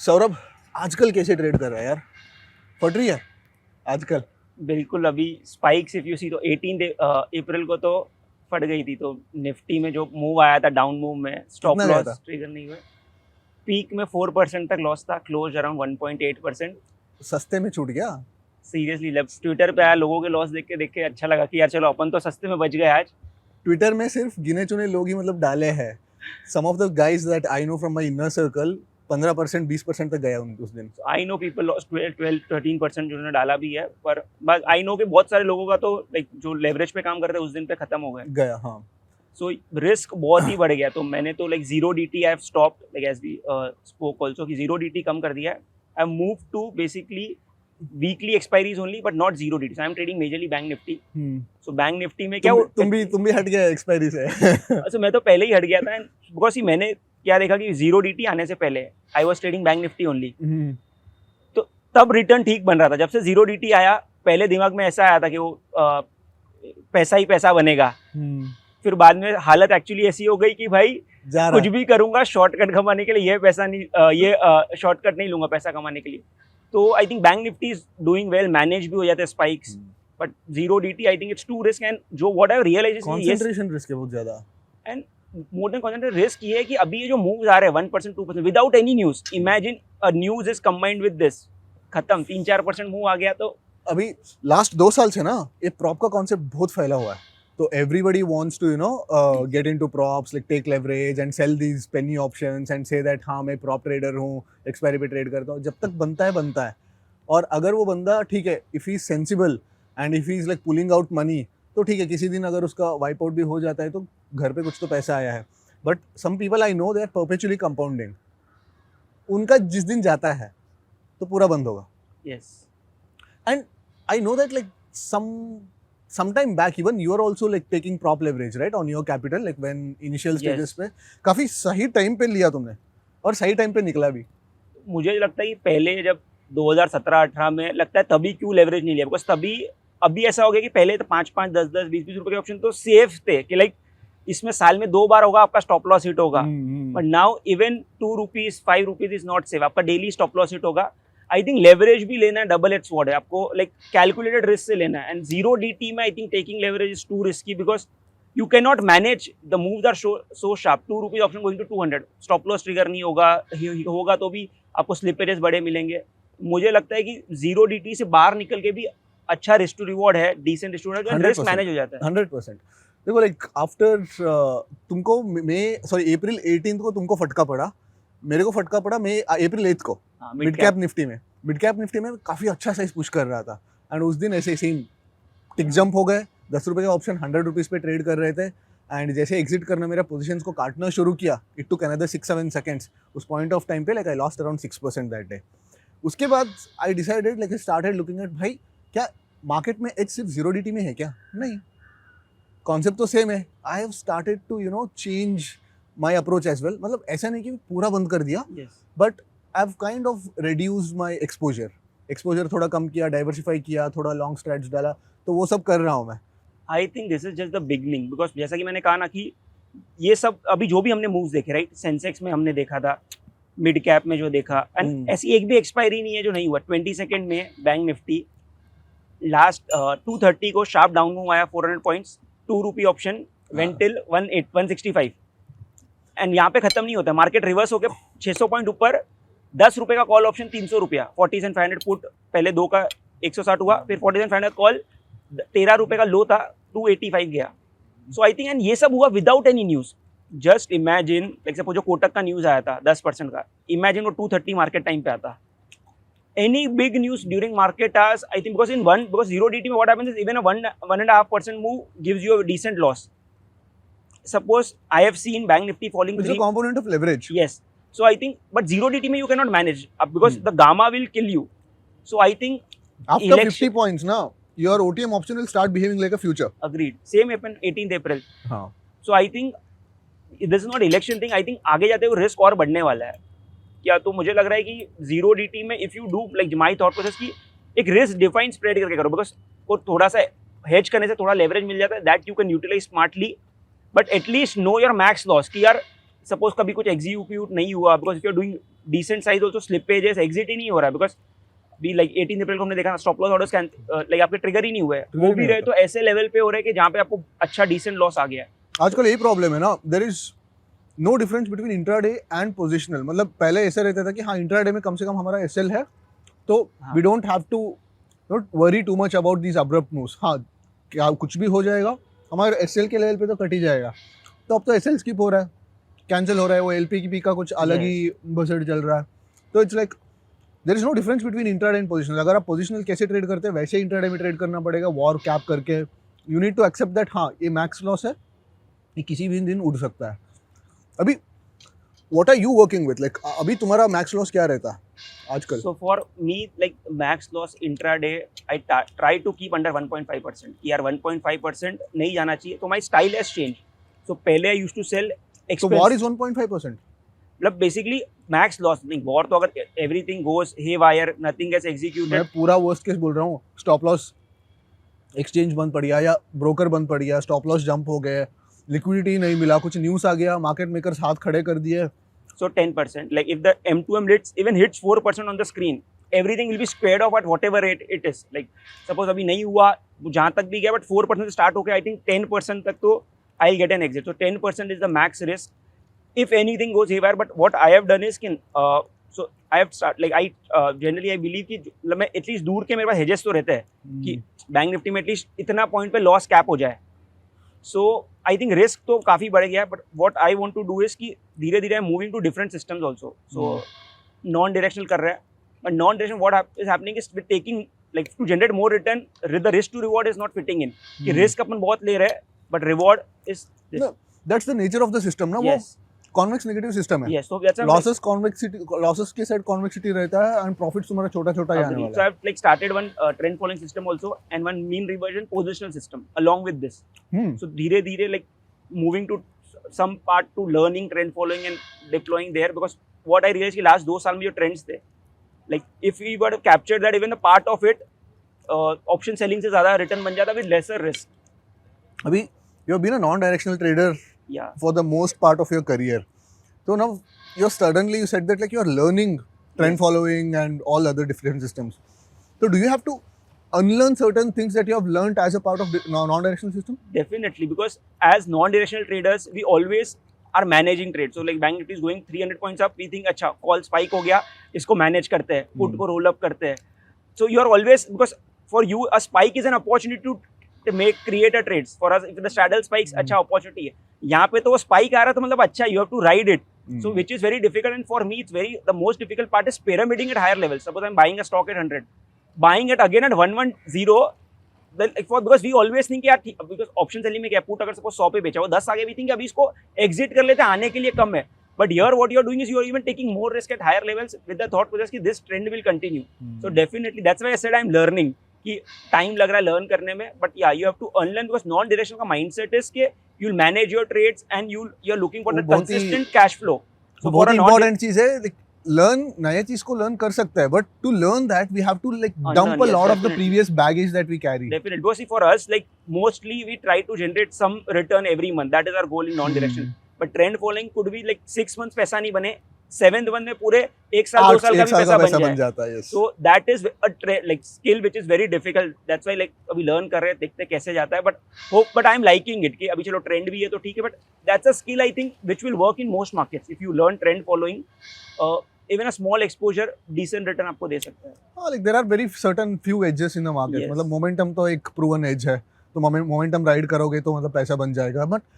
सौरभ आजकल कैसे ट्रेड कर रहा है यार? फट रही है आजकल? बिल्कुल अभी स्पाइक्स इफ यू सी तो 18 अप्रैल को तो फट गई थी, तो निफ्टी में जो मूव आया था डाउन मूव में स्टॉप कितना गया था? लॉस ट्रिगर नहीं हुए, पीक में 4% तक लॉस था, क्लोज अराउंड 1.8%। सस्ते में छूट गया। सीरियसली ट्विटर पे आया, लोगों के लॉस देख के अच्छा लगा कि यार चलो अपन तो सस्ते में बच गए आज। ट्विटर में सिर्फ गिने चुने लोग ही मतलब डाले हैं। Some of the guys that I know from my inner circle 15% 20% तक गया उस दिन। आई नो पीपल लॉस 12-13% जिन्होंने डाला भी है, पर बस आई नो कि बहुत सारे लोगों का तो लाइक जो लेवरेज पे काम करते हैं उस दिन पे खत्म हो गए। गया हाँ। सो रिस्क बहुत ही बढ़ गया, तो मैंने तो like zero DT I have stopped, like as we spoke also कि जीरो डीटी कम कर दिया है। I have move to basically weekly expiries only but not zero DT. I am trading majorly bank Nifty. So bank Nifty में क्या तुम भी हट गया एक्सपायरी से। अच्छा मैं तो पहले ही हट गया था, बिकॉज मैंने क्या देखा कि जीरो डीटी आने से पहले I was trading bank Nifty only, तो तब रिटर्न ठीक बन रहा था। जब से जीरो डीटी आया पहले दिमाग में ऐसा आया था कि वो पैसा ही पैसा बनेगा, फिर बाद में हालत एक्चुअली ऐसी हो गई कि भाई कुछ भी करूंगा शॉर्टकट कमाने के लिए, ये पैसा नहीं ये शॉर्टकट नहीं लूंगा पैसा कमाने के लिए। तो I think Bank Nifty is doing well, manage भी हो जाते हैं spikes, but zero DT I think it's too risk. And जो what I realise is concentration risk है बहुत ज्यादा। And more than concentration risk ये है कि अभी ये जो मूव्स आ रहे हैं 1% 2% without any news, imagine a news is combined with this, खत्म 3-4% मूव आ गया। तो अभी लास्ट 2 साल से ना ये प्रॉप का कॉन्सेप्ट बहुत फैला हुआ है, तो everybody wants to get into props, like take leverage and sell these penny options and say that हाँ मैं प्रॉप ट्रेडर हूँ, एक्सपायरी पे ट्रेड करता हूँ। जब तक बनता है और अगर वो बंदा ठीक है, if he is sensible and if he is like pulling out money, तो ठीक है, किसी दिन अगर उसका वाइप आउट भी हो जाता है तो घर पे कुछ तो पैसा आया है। But some people I know they are perpetually compounding, उनका जिस दिन जाता है तो पूरा बंद होगा। Yes and I know that like some time back even you are also like taking prop leverage right on your capital, like when initial stages पे काफी सही टाइम पे लिया तुमने और सही टाइम पे निकला भी। मुझे लगता है कि पहले जब 2017-18 में लगता है तभी क्यों लेवरेज नहीं लिया, बिकॉज तभी अभी ऐसा हो गया कि पहले तो 5-5, 10-10, 20-20 रुपए के ऑप्शन तो सेफ थे कि लाइक इसमें साल में 2 बार होगा आपका स्टॉप लॉस हिट होगा, but now even 2 rupees 5 rupees is not safe, आपका डेली स्टॉप लॉस हिट होगा। आई थिंक लेवरेज भी लेना है, डबल एज स्वॉर्ड है, आपको लाइक कैलकुलेटेड रिस्क से लेना है। एंड जीरो डीटी में I think taking leverage is too risky, because you can not manage the moves are so sharp. 2 rupees option going to 200, stop loss trigger नहीं होगा तो भी आपको स्लिपेजेस बड़े मिलेंगे। मुझे लगता है कि जीरो डीटी से बाहर निकल के भी अच्छा रिस्क टू रिवॉर्ड है, decent risk to reward, risk manage हो जाता है 100%। देखो लाइक आफ्टर तुमको अप्रैल 18 को तुमको फटका पड़ा, मेरे को फटका पड़ा अप्रैल 8 को मिड कैप निफ्टी में काफी अच्छा साइज पुश कर रहा था। एंड उस दिन ऐसे सेम टिक जंप हो गए, 10 रुपए का ऑप्शन 100 रुपीज पे ट्रेड कर रहे थे। एंड जैसे एग्जिट करना, मेरा पोजीशंस को काटना शुरू किया, इट टुक अनदर 6-7 सेकंड्स। उस पॉइंट ऑफ टाइम पे like I lost around 6% that day. उसके बाद I decided like started looking at, भाई क्या मार्केट में एज सिर्फ जीरो डीटी में है क्या? नहीं, कॉन्सेप्ट तो सेम है। I have started to change my approach as well. मतलब ऐसा नहीं कि पूरा बंद कर दिया, but I have kind of reduced my exposure थोड़ा कम किया, डाइवर्सिफाई किया, थोड़ा लॉन्ग स्ट्रेट्स डाला, तो वो सब कर रहा हूँ मैं। I think this is just the beginning, because जैसा कि मैंने कहा ना कि ये सब अभी जो भी हमने मूव्स देखे, राइट, सेंसेक्स में हमने देखा था, मिड कैप में जो देखा, एंड ऐसी एक भी एक्सपायरी नहीं है जो नहीं हुआ। 22 में बैंक निफ्टी लास्ट 230 को शार्प डाउन मूव आया, 400 points, 2 rupee option went till 165, and यहाँ पे खत्म नहीं होता, मार्केट रिवर्स होकर 600 पॉइंट ऊपर, 10 रुपए का कॉल ऑप्शन 300 रुपया, 40 एंड 500 पुट, पहले 2 का 160 हुआ, फिर 40 एंड 500 कॉल, 13 रुपए का लो था, 285 गया। सो आई थिंक एंड ये सब हुआ without any news. Just imagine like suppose जो कोटक का न्यूज आया था 10% का, इमेजिन वो 230 मार्केट टाइम पे आता। Any big news during market hours, I think because zero DT में what happens is even a 1.5% move gives you a decent loss. Suppose I have seen Bank Nifty falling. It's a component of leverage. Yes. So I think, but zero DT में you cannot manage because the gamma will kill you. So I think after 50 points now, your OTM option will start behaving like a future. Agreed. Same happened 18th April. हाँ. So I think this is not election thing. I think आगे जाते हुए risk और बढ़ने वाला है। क्या तो मुझे लग रहा है कि zero DT में if you do like my thought process की एक risk defined spread करके करो, because को थोड़ा सा hedge करने से थोड़ा leverage मिल जाता है, that you can utilize smartly. But at least know your max loss कि यार सपोज कभी कुछ एग्जीक्यूट नहीं हुआ, because if you are doing decent size also slippages exit ही नहीं हो रहा है because भी लाइक 18 अप्रैल को हमने देखा स्टॉप लॉस ऑर्डर्स लाइक आपके ट्रिगर ही नहीं हुए हैं Trigger वो ही भी नहीं रहे तो ऐसे लेवल पे हो रहे हैं कि जहाँ पे आपको अच्छा डिसेंट लॉस आ गया है आजकल यही प्रॉब्लम है ना, there is no difference between intraday and positional. मतलब पहले ऐसा रहता था कि हाँ इंट्राडे में कम से कम हमारा एसएल है तो हाँ. We don't have to not worry too much about this abrupt moves. हाँ क्या कुछ भी हो जाएगा, हमारे एसएल के लेवल पे तो कट ही जाएगा. तो अब तो एसएल स्किप हो रहा है, कैंसिल हो रहा है, वो एलपी की पी का कुछ अलग ही बजट चल रहा है. तो it's like there is no difference between intraday and positional. अगर आप पोजिशनल कैसे ट्रेड करते हैं वैसे इंट्राडे में ट्रेड करना पड़ेगा, वॉर कैप करके. You need to accept that हाँ ये मैक्स लॉस है, ये किसी भी दिन उड़ सकता है. अभी what are you working with, like अभी तुम्हारा मैक्स लॉस क्या रहता है आजकल? So for me, like max loss intraday, I try to keep under 1.5%. कि यार 1.5% नहीं जाना चाहिए. तो my style has changed. So पहले I used to sell So expensive. war is 1.5%. मतलब basically max loss नहीं war तो अगर everything goes haywire, nothing gets मैं executed. पूरा वर्स्ट केस बोल रहा हूँ. स्टॉप लॉस एक्सचेंज बंद पड़ गया या ब्रोकर बंद पड़ गया, स्टॉप लॉस जंप हो गए, लिक्विडिटी नहीं मिला, कुछ न्यूज़ आ गया, मार्केट मेकर्स हाथ खड़े कर दिए. So 10%. Like if the M2M hits 4% on the screen, everything will be squared off at whatever rate it is. Like suppose अभी नहीं हुआ, वो जहाँ तक भी गया, but 4% से start होके I think 10% तक तो I'll get an exit. So 10% is the max risk. If anything goes haywire, but what I have done is कि so I have start like I generally I believe कि मतलब मैं at least दूर के मेरे पास hedges तो रहते हैं कि बैंक निफ्टी में एटलीस्ट इतना पॉइंट पे लॉस कैप हो जाए. सो आई थिंक रिस्क तो काफ़ी बढ़ गया है but what I want to do is कि धीरे धीरे I am moving to different systems also. So non directional कर रहे हैं but non directional what is happening is with taking like to generate more return the risk to reward is not fitting in कि रिस्क अपन बहुत ले रहे हैं but reward is that's the nature of the system ना. वो कॉन्वेक्स नेगेटिव सिस्टम है. Yes so that's losses convexity, losses के साइड कॉन्वेक्सिटी रहता है एंड प्रॉफिट्स तुम्हारा छोटा छोटा ही आने So वाला है. I've like started one trend following system also and one mean reversion positional system along with this. So धीरे धीरे like moving to some part to learning trend following and deploying there because what I realized कि last 2 साल में जो trends थे like if we were to capture that even a part of it option selling से ज़्यादा return बन जाता with lesser risk. अभी you have been a non-directional trader Yeah. for the most part of your career. So now you're suddenly you said that like you're learning trend following and all other different systems. So do you have to unlearn certain things that you have learned as a part of the non-directional system? Definitely because as non-directional traders we always are managing trade. So like bank nifty is going 300 points up we think अच्छा call spike हो गया इसको manage करते हैं put को roll up करते हैं. So you are always because for you a spike is an opportunity to create a trades. For us if the straddle spikes अच्छा opportunity है. यहाँ पे तो वो spike आ रहा है तो मतलब अच्छा you have to ride it. So which is very difficult and for me it's very the most difficult part is pyramiding at higher levels. Suppose I'm buying a stock at 100, buying it again at 110. Then because we always think यार because option selling में क्या put अगर suppose 100 पे बेचा वो 10 आगे we think अभी इसको exit कर लेते हैं आने के लिए कम है. But here what you are doing is you are even taking more risk at higher levels with the thought process कि this trend will continue. So definitely that's why I said I'm learning कि time लग रहा है learn करने में but yeah you have to unlearn because non-directional का mindset is कि you'll manage your trades and you're looking for the consistent cash flow. So बहुत ही important चीज है like learn नया चीज को learn कर सकता है but to learn that we have to like dump a lot of the previous baggage that we carry. Definitely because see for us like mostly we try to generate some return every month that is our goal in non-directional. But trend following could be like 6 months पैसा नहीं बने 7th month में पूरे 1 साल 2 साल का भी पैसा बन जाता है. So that is a like skill which is very difficult. That's why like अभी learn कर रहे हैं देखते कैसे जाता है but I'm liking it कि अभी चलो trend भी है तो ठीक है but that's a skill I think which will work in most markets if you learn trend following. Even a small exposure decent return आपको दे सकता है. Like there are very certain few edges in the market. Yes. मतलब momentum तो एक proven edge है तो momentum ride करोगे तो मतलब पैसा बन जाएगा but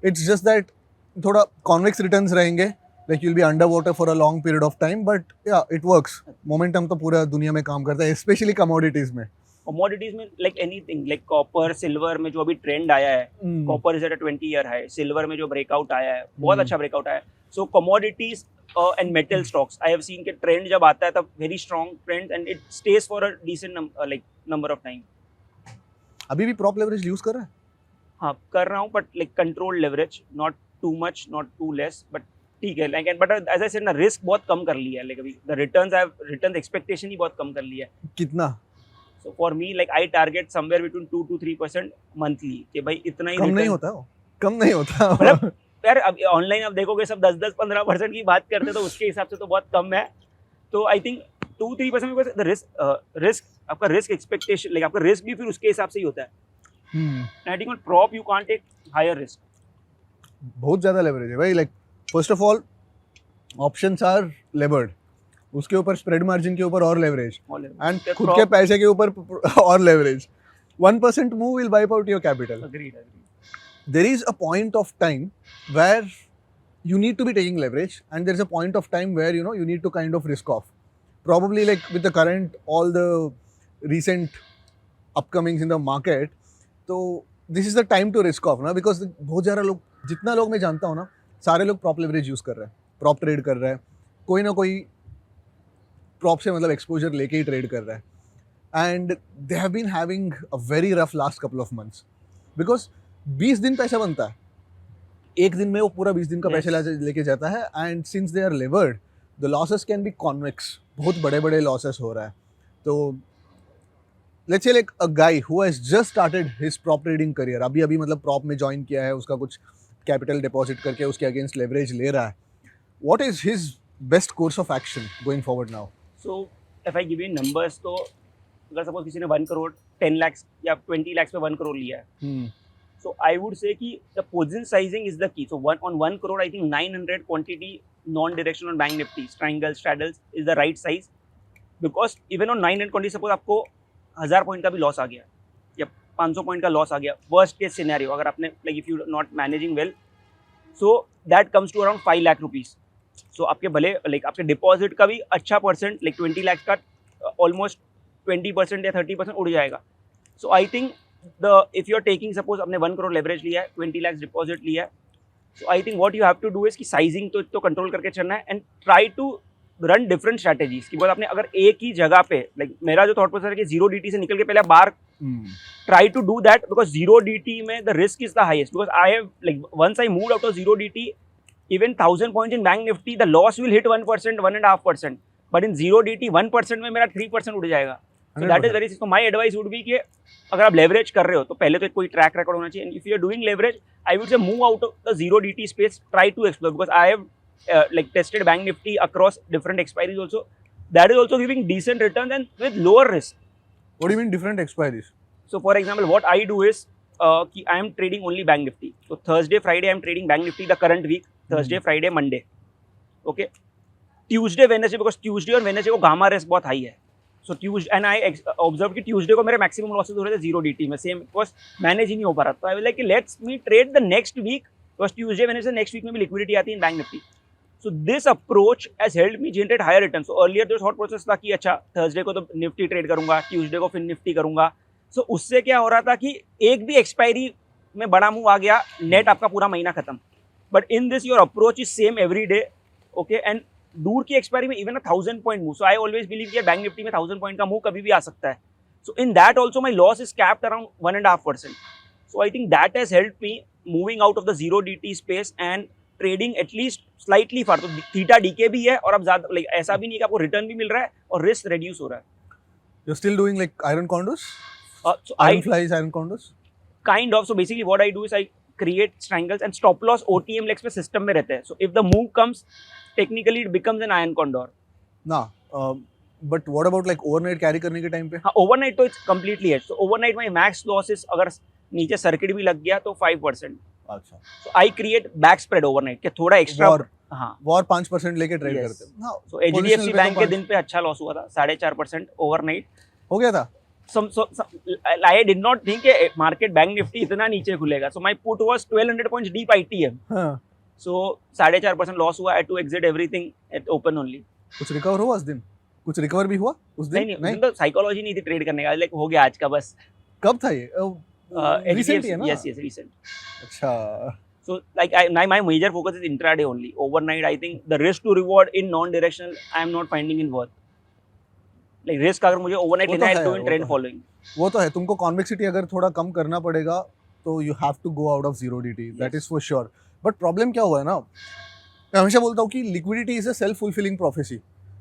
it's just that थोड़ा convex returns रहेंगे. Like you'll be underwater for a long period of time, but yeah, it works. Momentum तो पूरा दुनिया में काम करता है, especially commodities में. Commodities में like anything, like copper, silver में जो अभी trend आया है, copper is at a 20-year high, silver में जो breakout आया है, बहुत अच्छा breakout आया है. So commodities and metal stocks, I have seen कि trend जब आता है तब very strong trend and it stays for a decent number of time. अभी भी prop leverage use कर रहा है? हाँ कर रहा हूँ but like controlled leverage, not too much, not too less, but ठीक है like but as I said ना risk बहुत कम कर लिया है like अभी the returns expectation ही बहुत कम कर लिया है. कितना? So for me like I target somewhere between 2 to 3% monthly कि भाई इतना ही कम नहीं होता वो, कम नहीं होता. यार अब ऑनलाइन आप देखोगे सब 10-15% की बात करते हैं, तो उसके हिसाब से तो बहुत कम है. तो I think 2-3% because the risk आपका रिस्क एक्सपेक्टेशन लाइक आपका रिस्क भी फिर उसके हिसाब से ही होता है. I think on prop you can't take higher risk. बहुत ज़्यादा लेवरेज है भाई. Like first of all options are levered, उसके ऊपर स्प्रेड मार्जिन के ऊपर और लेवरेज, एंड खुद के पैसे के ऊपर और leverage. 1% move will wipe out your capital. Agreed. There is a point of time where you need to be taking leverage, and there's a point of time where you need to kind of risk off. Probably like with the current all the recent upcomings in the market, so this is the time to risk off ना, because बहुत ज़्यादा लोग, जितना लोग मैं जानता हूँ ना, सारे लोग prop leverage यूज़ कर रहे हैं, prop trade कर रहे हैं, कोई ना कोई prop से मतलब exposure लेके ही trade कर रहा है. And they have been having a very rough last couple of months because 20 दिन पैसा बनता है, एक दिन में वो पूरा 20 दिन का पैसा लेके जाता है. And since they are levered, the losses can be convex. बहुत बड़े बड़े लॉसेस हो रहा है. तो let's say like a guy who has just started his prop trading career, अभी मतलब प्रॉप में ज्वाइन किया है, उसका कुछ कैपिटल डिपॉजिट करके उसके अगेंस्ट लेवरेज ले रहा है. What is his best course of action going forward now? So if I give you numbers, तो अगर सपोज किसी ने 1 करोड़ 10 लाख या 20 लाख पे 1 करोड़ लिया है, so I would say कि the position sizing is the key. So on 1 crore, I think 900 quantity non-directional bank nifty, triangles, straddles is the right size, because even on 900 quantity, suppose आपको 1000 पॉइंट का भी लॉस आ गया या 500 पॉइंट का लॉस आ गया, वर्स्ट केस सिनेरियो, अगर आपने like if you not managing well, so that comes to around 5 lakh rupees. So आपके भले like आपके डिपॉजिट का भी अच्छा परसेंट like 20 लाख का ऑलमोस्ट 20% या 30% उड़ जाएगा. So I think if you're taking suppose आपने 1 करोड़ लेवरेज लिया है, 20 लाख डिपॉजिट लिया है, so I think what you have to do is कि साइजिंग तो कंट्रोल करके चलना है, and try to run different strategies. कि बहुत आपने अगर एक ही जगह पे लाइक मेरा जो थॉट प्रोसेस है कि 0 DT से निकल के पहले बार try to do that, because 0 DT में the risk is the highest. Because I have like once I moved out of 0 DT, even 1000 points in Bank Nifty, the loss will hit 1%, 1.5%, but in 0 DT 1% में मेरा 3% उड़ जाएगा. So that is very. So my advice would be कि अगर आप leverage कर रहे हो तो पहले तो कोई track record होना चाहिए. And if you are doing leverage, I would say move out of the 0 DT space, try to explore, because I have like tested Bank Nifty across different expiries also. That is also giving decent returns and with lower risk. What do you mean different expiries? So for example, what I do is कि I am trading only Bank Nifty. So Thursday, Friday I am trading Bank Nifty the current week. Thursday, Friday, Monday. Okay. Tuesday, Wednesday, because Tuesday और Wednesday को gamma risk बहुत high है. सो ट्यूजडे एंड आई ऑब्जर्व कि ट्यूजडे को मेरे मैक्सिमम लॉसेज हो रहे थे 0 DT में, सेम बिकॉज मैनेज ही नहीं हो पा रहा. तो I will like let's me trade the next week, because Tuesday Wednesday next week में भी लिक्विडिटी आती है in Bank Nifty. So this approach has helped me generate higher return. So earlier जो थॉट प्रोसेस था कि अच्छा थर्सडे को तो निफ्टी ट्रेड करूंगा, ट्यूजडे को फिर निफ्टी करूंगा. सो उससे क्या हो रहा था कि एक भी एक्सपायरी में बड़ा मूव आ गया, नेट आपका पूरा महीना खत्म. But in this your approach is same every day. Okay, and दूर की एक्सपायरी में even 1000 point move. So I always believe कि बैंक निफ्टी में 1000 पॉइंट का मूव कभी भी आ सकता है. So in that also my loss is capped around 1.5%. So I think that has help me moving out of the 0 DT space and trading at least slightly far. तो थीटा डीके भी है और अब ज्यादा लाइक ऐसा भी नहीं कि आपको रिटर्न भी मिल रहा है और रिस्क रिड्यूस हो रहा है. You're still doing like iron condos? So Iron flies, iron condos? Kind of. So basically what I do is I create triangles and stop loss OTM legs पे सिस्टम में रहते हैं. So if the move comes, technically it becomes an iron condor. ना, but what about like overnight carry करने के टाइम पे? हाँ, overnight तो it's completely hedged. So overnight my max loss is अगर नीचे सर्किट भी लग गया तो 5%. अच्छा. So I create back spread overnight के थोड़ा एक्स्ट्रा. हाँ, और 5% लेके ट्रेड Yes. करते हैं. हाँ. so HDFC बैंक के दिन पे अच्छा लॉस हुआ था, 4.5% ओवरनाइट हो गया था. I did not think market bank Nifty इतना नीचे खुलेगा. So my put was 1200 points deep ITM. हाँ. So 4.5% लॉस हुआ. I had to exit everything at open only. कुछ रिकवर हुआ उस दिन? कुछ रिकवर भी हुआ उस दिन? नहीं, तो साइकोलॉजी नहीं थी ट्रेड करने का. लाइक हो गया आज का बस. कब था ये? रिसेंट है ना? Yes, recent. अच्छा. So like my major focus is intraday only. Overnight I think the risk to reward in non-directional I am not finding in worth. Like risk अगर मुझे overnight लेना है तो in trend following. वो तो है. तुमको कॉन्वेक्सिटी अगर थोड़ा कम करना पड़ेगा तो you have to go out of 0 DT. That is for sure. But problem क्या हुआ है ना, मैं हमेशा बोलता हूँ कि liquidity is a self-fulfilling prophecy.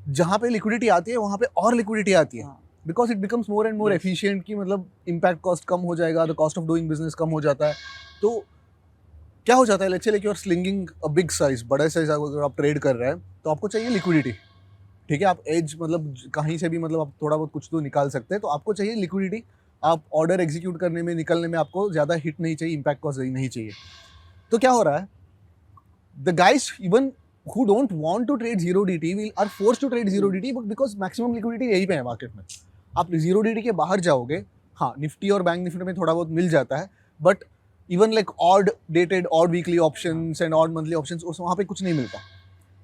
जहाँ पे liquidity आती है वहाँ पे और liquidity आती है. Because it becomes more and more efficient कि मतलब impact cost कम हो जाएगा, the cost of doing business कम हो जाता है. तो क्या हो जाता है, let's say like you are slinging a big size, बड़े साइज अगर आप ट्रेड कर रहे हैं तो आपको चाहिए लिक्विडिटी, ठीक है, आप एज मतलब कहीं से भी मतलब आप थोड़ा बहुत कुछ तो निकाल सकते हैं, तो आपको चाहिए लिक्विडिटी, आप ऑर्डर एग्जीक्यूट करने में निकलने में आपको ज़्यादा हिट नहीं चाहिए, इम्पैक्ट कॉस्ट नहीं चाहिए। तो क्या हो रहा है, the guys even who don't want to trade zero DT will are forced to trade zero DT because maximum liquidity यहीं पे है मार्केट में। आप zero DT के बाहर जाओगे, हाँ निफ्टी और बैंक निफ्टी में थोड़ा बहुत मिल जाता है, but even like odd dated, odd weekly options and odd monthly options, उस वहाँ पे कुछ नहीं मिलता।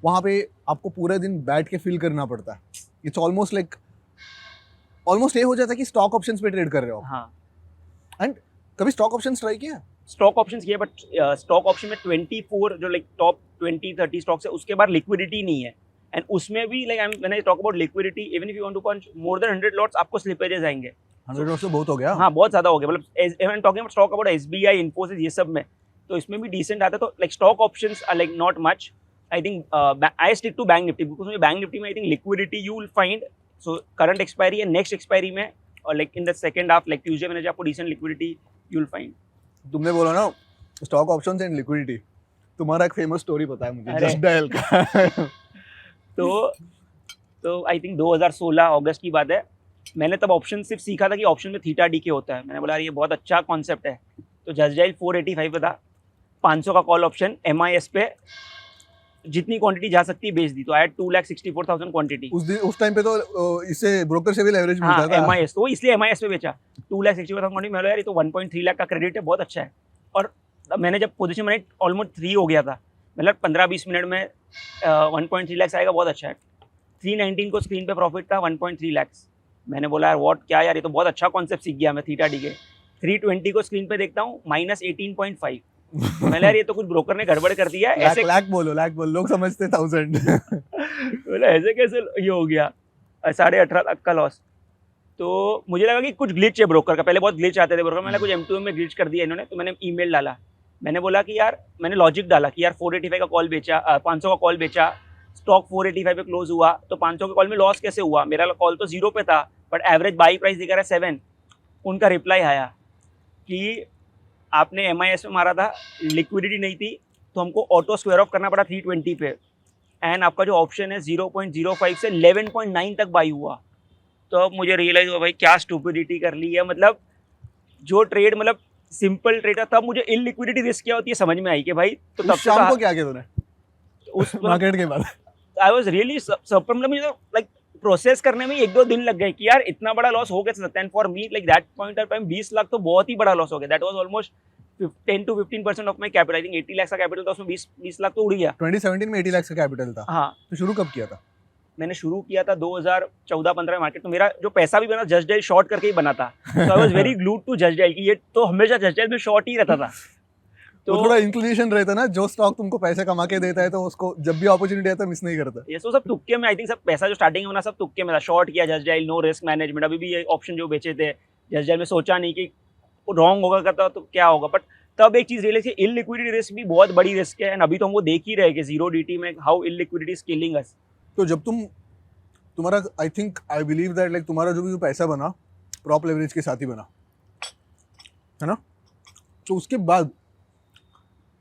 वहाँ पे आपको पूरे दिन बैठ के फिल करना पड़ता है। इट्स ऑलमोस्ट लाइक ऑलमोस्ट ये हो जाता है कि स्टॉक ऑप्शंस पे ट्रेड कर रहे हो। हाँ, एंड कभी स्टॉक ऑप्शंस ट्राई किया? स्टॉक ऑप्शंस किए, बट स्टॉक ऑप्शन में 24 जो लाइक टॉप 20-30 स्टॉक्स है, उसके बाद लिक्विडिटी नहीं है। एंड उसमें भी like when I talk about liquidity, even if you want to punch more than 100 lots, आपको स्लिपेजेस आएंगे। 100 लॉट्स तो बहुत हो गया। हाँ, बहुत ज़्यादा हो गया। मतलब even talking about talk about SBI, Infosys, ये सब में तो इसमें भी डिसेंट आता है। तो like stock options are like not much. I think I stick to Bank Nifty because Bank Nifty में I think liquidity you will find. So current expiry and next expiry में और like in the second half like Tuesday में आपको decent liquidity you will find. तुमने बोला ना स्टॉक ऑप्शंस एंड लिक्विडिटी, तुम्हारा एक फेमस स्टोरी पता है मुझे, अरे। जस्ट डायल का। तो आई थिंक 2016 अगस्त की बात है। मैंने तब ऑप्शन सिर्फ सीखा था कि ऑप्शन में थीटा डी के होता है। मैंने बोला ये बहुत अच्छा कॉन्सेप्ट है। तो जस्ट डायल 485 पे था, 500 का कॉल ऑप्शन MIS पे, जितनी क्वांटिटी जा सकती है बेच दी। तो आई हैड 2,64,000 क्वांटिटी। उस टाइम पे तो इससे ब्रोकर से भी लेवरेज हाँ, मिलता था। MIS तो इसलिए MIS पे बेचा 2,64,000 क्वांटिटी। मैं बोला यार ये तो 1.3 लाख का क्रेडिट है, बहुत अच्छा है। और मैंने जब पोजीशन मैंने ऑलमोस्ट 3 हो गया था, मतलब 15-20 मिनट में 1.3 लाख आएगा, बहुत अच्छा है। 319 को स्क्रीन पे प्रॉफिट था, 1.3 लाख। मैंने बोला यार व्हाट, क्या यार ये तो बहुत अच्छा कॉन्सेप्ट सीख गया मैं थीटा डी के। 320 को स्क्रीन पे देखता हूँ -18.5। मैंने यार ये तो कुछ ब्रोकर ने गड़बड़ कर दिया है ऐसे। लाख बोलो, लोग समझते 1000। बोला ऐसे कैसे ये हो गया, 18.5 लाख का लॉस। तो मुझे लगा कि कुछ ग्लिच है ब्रोकर का। पहले बहुत ग्लिच आते थे ब्रोकर, मैंने कुछ M2M में ग्लिच कर दिया इन्होंने। तो मैंने ईमेल डाला, मैंने बोला कि यार, मैंने लॉजिक डाला कि यार 485 का कॉल बेचा, 500 का कॉल बेचा, स्टॉक 485 पे क्लोज हुआ, तो 500 के कॉल में लॉस कैसे हुआ? मेरा कॉल तो 0 पे था, बट एवरेज बाई प्राइस दिखा रहा है 7। उनका रिप्लाई आया कि आपने MIS में मारा था, लिक्विडिटी नहीं थी, तो हमको ऑटो स्क्वायर ऑफ करना पड़ा 320 पे, एंड आपका जो ऑप्शन है 0.05 से 11.9 तक बाई हुआ। तो अब मुझे रियलाइज हुआ भाई क्या स्टूपिडिटी कर ली है। मतलब जो ट्रेड मतलब सिंपल ट्रेड था, तब मुझे इनलिक्विडिटी रिस्क क्या होती है समझ में आई कि भाई। तो तब शाम को क्या किया तूने उस मार्केट के बाद? I was really surprised. मतलब मुझे लाइक प्रोसेस करने में 1-2 दिन लग गए कि यार इतना बड़ा लॉस हो कैसे सकता है। And for me like that point of time 20 lakh तो बहुत ही बड़ा लॉस हो गया। That was almost 10 to 15% of my capital. I think 80 lakh का कैपिटल था, उसमें 20 लाख तो उड़ गया। 2017 में 80 लाख का कैपिटल था। हाँ, तो शुरू कब किया था? मैंने शुरू किया था 2014-15 में मार्केट। तो मेरा जो पैसा भी बना जस्ट डायल शॉर्ट करके ही बना था। तो I was very glued to Just Dial कि ये तो हमेशा जस्ट डायल में शॉर्ट ही रहता था। तो थोड़ा इंक्लिनेशन रहता है ना, जो स्टॉक तुमको पैसे कमा के देता है तो उसको जब भी अपॉर्चुनिटी आता है मिस नहीं करता। ये सब तुक्के में, आई थिंक सब पैसा जो स्टार्टिंग में बना सब तुक्के में था। शॉर्ट किया Just Dial, no risk management. अभी भी ये ऑप्शन जो बेचे थे जस्ट डायल में सोचा नहीं कि रॉन्ग होगा करता तो क्या होगा। बट तब एक चीज रियलाइज की इललिक्विडिटी रिस्क भी बहुत बड़ी रिस्क है। एंड अभी तो हमको देख ही रहे कि जीरो DT में how illiquidity is killing us. तो जब तुम्हारा आई बिलीव दैट लाइक तुम्हारा जो भी पैसा बना प्रॉप लेवरेज के साथ ही बना है ना, तो उसके बाद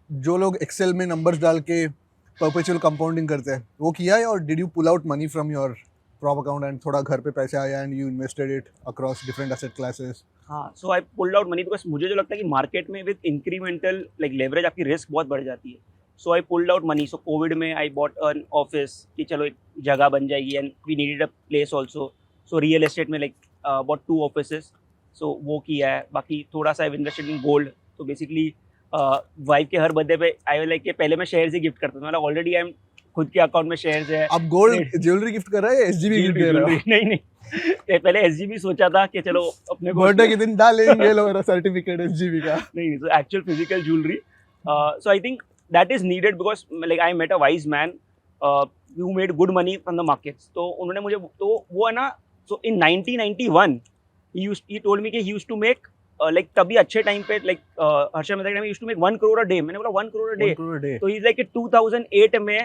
जो लोग एक्सेल में नंबर्स डाल के परपेचुअल कंपाउंडिंग करते हैं वो किया है, और did you pull out money from your prop account and थोड़ा घर पे पैसे आया and you invested it across different asset classes? हाँ, so I pulled out money because मुझे जो लगता है कि मार्केट में विद इंक्रीमेंटल लाइक लेवरेज आपकी रिस्क बहुत बढ़ जाती है। So I pulled out money. So Covid में आई बॉट एन ऑफिस कि चलो एक जगह बन जाएगी, and we needed a place also. So real estate में लाइक बॉट 2 ऑफिसेस। सो वो किया है। बाकी थोड़ा सा इन्वेस्टेड इन गोल्ड। तो बेसिकली वाइफ के हर बर्थडे पे आई लाइक के पहले मैं शेयर्स ही गिफ्ट करता था। मतलब ऑलरेडी आई एम खुद के अकाउंट में शेयर्स है। अब गोल्ड ज्वेलरी गिफ्ट कर रहा है, SGB गिफ्ट कर रहा है? नहीं पहले SGB सोचा था कि चलो अपने को बर्थडे के दिन डालेंगे लो मेरा सर्टिफिकेट SGB का। नहीं, so actual physical jewelry. So I think that is needed because like I met a wise man who made good money from the markets. तो उन्होंने मुझे तो वो है ना, so in 1991 he told me कि he used to make like तभी अच्छे टाइम पे like हर्षा मेहता के time used to make 1 crore a day. मैंने बोला 1 crore a day. 1 crore a day. तो he's like 2008 में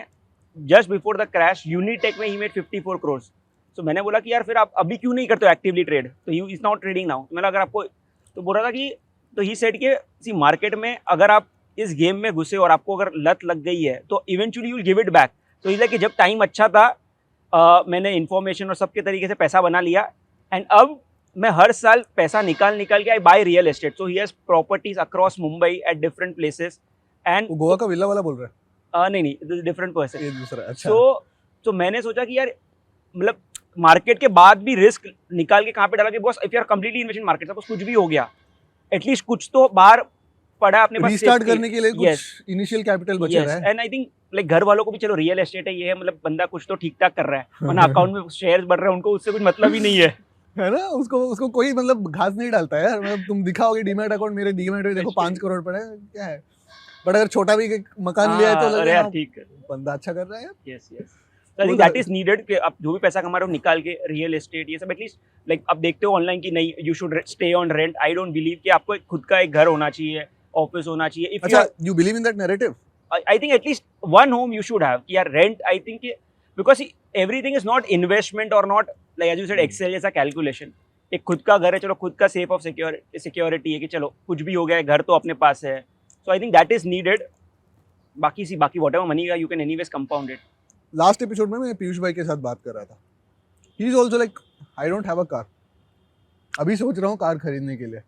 just before the crash Unitech में he made 54 crores. So मैंने बोला कि यार फिर आप अभी क्यों नहीं करते हो एक्टिवली ट्रेड? तो he is not trading now. तो मैंने अगर आपको तो बोल रहा था कि तो ही सेड कि सी मार्केट में अगर आप इस गेम में घुसे और आपको अगर लत लग गई है तो eventually you will give it back. तो इसलिए कि जब टाइम अच्छा था मैंने इन्फॉर्मेशन और सबके तरीके से पैसा बना लिया एंड अब मैं हर साल पैसा निकाल के I buy real estate. So he has properties across Mumbai at different places and वो गोवा का विला वाला बोल रहा नहीं डिफरेंट पर्सन. है ये दूसरा. अच्छा. तो मैंने सोचा कि यार मतलब मार्केट के बाद भी रिस्क निकाल के कहाँ पे डाला कि boss if you are completely invest in market suppose कुछ भी हो गया एटलीस्ट कुछ तो बाहर पड़ा है अपने पास रीस्टार्ट safety. करने के लिए Yes. कुछ इनिशियल कैपिटल बचा रहा है. एंड आई थिंक लाइक घर वालों को भी चलो रियल एस्टेट है ये है मतलब बंदा कुछ तो ठीक ठाक कर रहा है वरना अकाउंट में शेयर्स बढ़ रहे हैं उनको उससे कुछ मतलब ही नहीं है. है ना. उसको कोई मतलब घास नहीं डालता है यार. मतलब तुम दिखाओगे डीमैट अकाउंट, मेरे डीमैट में देखो 5 करोड़ पड़े हैं, क्या है. बट अगर छोटा भी एक मकान लिया है तो अरे लगेगा यार ठीक है. बंदा अच्छा कर रहा है यार. Yes yes. I think that is needed कि आप जो भी पैसा कमा रहे हो निकाल के रियल एस्टेट ये सब एटलीस्ट लाइक अब देखते हो ऑनलाइन की नहीं you should stay on rent. I don't believe कि आपको खुद का एक घर होना चाहिए, ऑफिस होना चाहिए. इफ अच्छा, you believe in that narrative? I think at least one home you should have. कि यार rent I think because everything is not investment or not like as you said Excel जैसा calculation. एक खुद का घर है चलो खुद का safe of security है कि चलो कुछ भी हो गया है घर तो अपने पास है. So I think that is needed. बाकी whatever money you can anyways compound it. Last episode में मैं पीयूष भाई के साथ बात कर रहा था. He is also like I don't have a car. अभी सोच रहा हूँ कार खरीदने के लिए.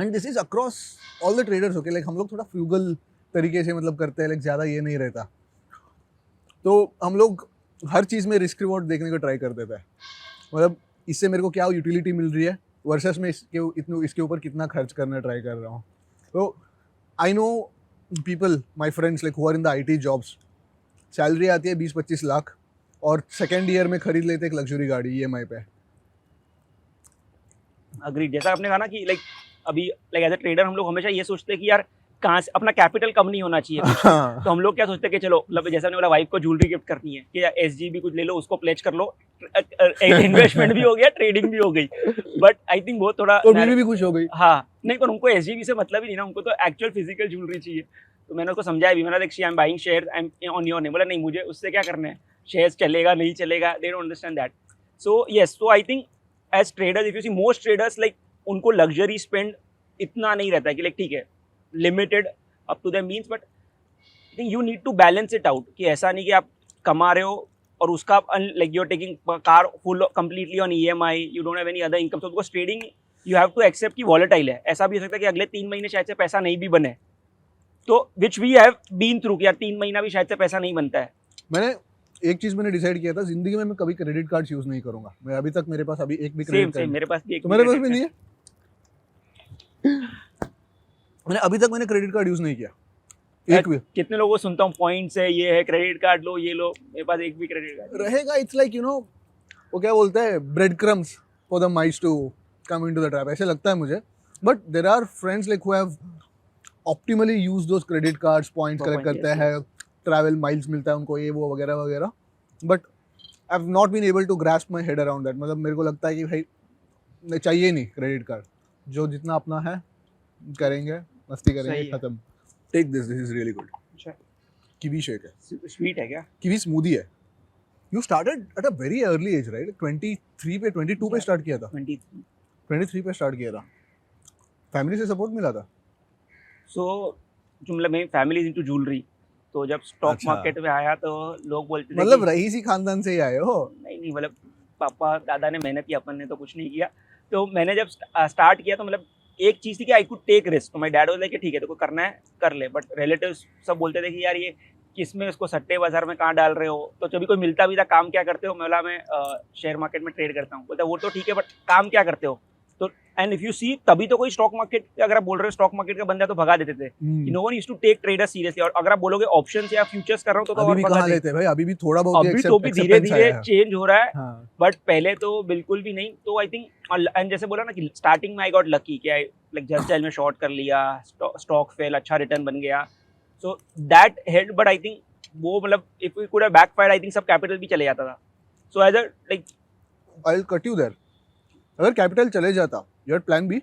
And this is across all the traders. Okay, like हम लोग थोड़ा फ्यूगल तरीके से मतलब करते हैं, लाइक ज़्यादा ये नहीं रहता. तो हम लोग हर चीज़ में रिस्क रिवॉर्ड देखने को ट्राई कर देते हैं. मतलब इससे मेरे को क्या यूटिलिटी मिल रही है वर्सेस में इसके ऊपर कितना खर्च करना ट्राई कर रहा हूँ. तो I know people my friends like who are in the IT jobs, salary आती है 20-25 लाख और सेकेंड ईयर में खरीद लेते एक लग्जरी गाड़ी EMI पे. अग्री. जैसा आपने कहा ना कि लाइक अभी लाइक एज अ ट्रेडर हम लोग हमेशा ये सोचते हैं कि यार कहाँ से अपना कैपिटल कम नहीं होना चाहिए. तो हम लोग क्या सोचते हैं कि चलो मतलब जैसा मैंने बोला वाइफ को ज्वेलरी गिफ्ट करनी है कि SGB कुछ ले लो उसको प्लेज कर लो. इन्वेस्टमेंट भी हो गया ट्रेडिंग भी हो गई. बट आई थिंक वो थोड़ा तो बीवी भी खुश हो गई. हाँ नहीं पर उनको SGB से मतलब ही नहीं ना. उनको तो एक्चुअल फिजिकल ज्वेलरी चाहिए. तो मैंने उसको समझाया भी. मैंने देखिए I am buying share I am on your name. बोला नहीं मुझे उससे क्या करना है, शेयर्स चलेगा नहीं चलेगा they don't understand that. So yes so I think as traders if you see most traders like उनको लग्जरी स्पेंड इतना नहीं रहता है कि लाइक ठीक है limited up to the means. But I think you need to balance it out कि ऐसा नहीं कि आप कमा रहे हो और उसका like you are taking car full completely on EMI, you don't have any other income. So because trading you have to accept कि वॉलेटाइल है. ऐसा भी हो सकता है कि अगले 3 महीने शायद से पैसा नहीं भी बने. तो which we have been through कि यार 3 महीना भी शायद से पैसा नहीं बनता है. मैंने एक चीज़ मैंने डिसाइड किया था जिंदगी में मैं कभी क्रेडिट कार्ड यूज़ नहीं करूंगा. मैं अभी तक मेरे पास अभी एक भी क्रेडिट कार्ड मेरे पास भी एक तुम्हारे पास भी नहीं है. मैंने क्रेडिट कार्ड यूज़ नहीं किया एक भी. कितने लोगों को सुनता हूँ पॉइंट्स है ये है क्रेडिट कार्ड लो ये लो. मेरे पास एक भी क्रेडिट कार्ड रहेगा. इट्स लाइक यू नो वो क्या बोलते हैं bread crumbs for the mice to come into the trap. ऐसे लगता है मुझे. But there are friends like who have optimally use those credit cards. Points collect करते हैं, ट्रैवल माइल्स मिलता है उनको, ये वो वगैरह वगैरह. But I have not been able to grasp my head around that. मतलब मेरे को लगता है कि भाई चाहिए नहीं क्रेडिट कार्ड. जो जितना अपना है करेंगे, मस्ती करेंगे, खत्म. Take this is really good. अच्छा किवी शेक है. स्वीट है क्या? किवी स्मूदी है. You started at a very early age right? 23 पे 22 पे स्टार्ट किया था. 23 पे स्टार्ट किया था. फैमिली से सपोर्ट मिला था? सो जो मतलब मेरी फैमिली इज इनटू ज्वेलरी. तो जब स्टॉक अच्छा. मार्केट में आया तो लोग बोलते थे मतलब रईसी खानदान से ही आए हो? नहीं मतलब पापा दादा ने मेहनत की, अपन ने तो कुछ नहीं किया. तो मैंने जब स्टार्ट किया तो मतलब एक चीज़ थी कि आई कुड टेक रिस्क. तो माय डैड वाज लाइक ठीक है तो करना है कर ले. बट रिलेटिव्स सब बोलते थे कि यार ये किसमें इसको सट्टे बाजार में कहाँ डाल रहे हो. तो जब भी कोई मिलता भी था काम क्या करते हो, मैं बोला मैं शेयर मार्केट में ट्रेड करता हूँ. बोलता वो तो ठीक है बट काम क्या करते हो. तो एंड इफ यू सी तभी तो कोई स्टॉक मार्केट अगर आप बोल रहे हो स्टॉक मार्केट का बंदा तो भगा देते थे. No one used to take traders seriously. और अगर आप बोलोगे ऑप्शंस या फ्यूचर्स कर रहा हूँ तो अभी भी कहाँ लेते हैं भाई. अभी भी थोड़ा बहुत अभी तो भी धीरे धीरे चेंज हो रहा है. बट पहले तो बिल्कुल भी नहीं. तो आई थिंक एंड जैसे बोला ना कि स्टार्टिंग में आई गॉट लकी कि आई लाइक जस्ट स्टाइल में शॉर्ट कर लिया, स्टॉक फेल, अच्छा रिटर्न बन गया. So that help. But I think वो मतलब if we could have backfired I think सब कैपिटल भी चले जाता था. So as a like I will cut you there. अगर कैपिटल चले जाता your plan B?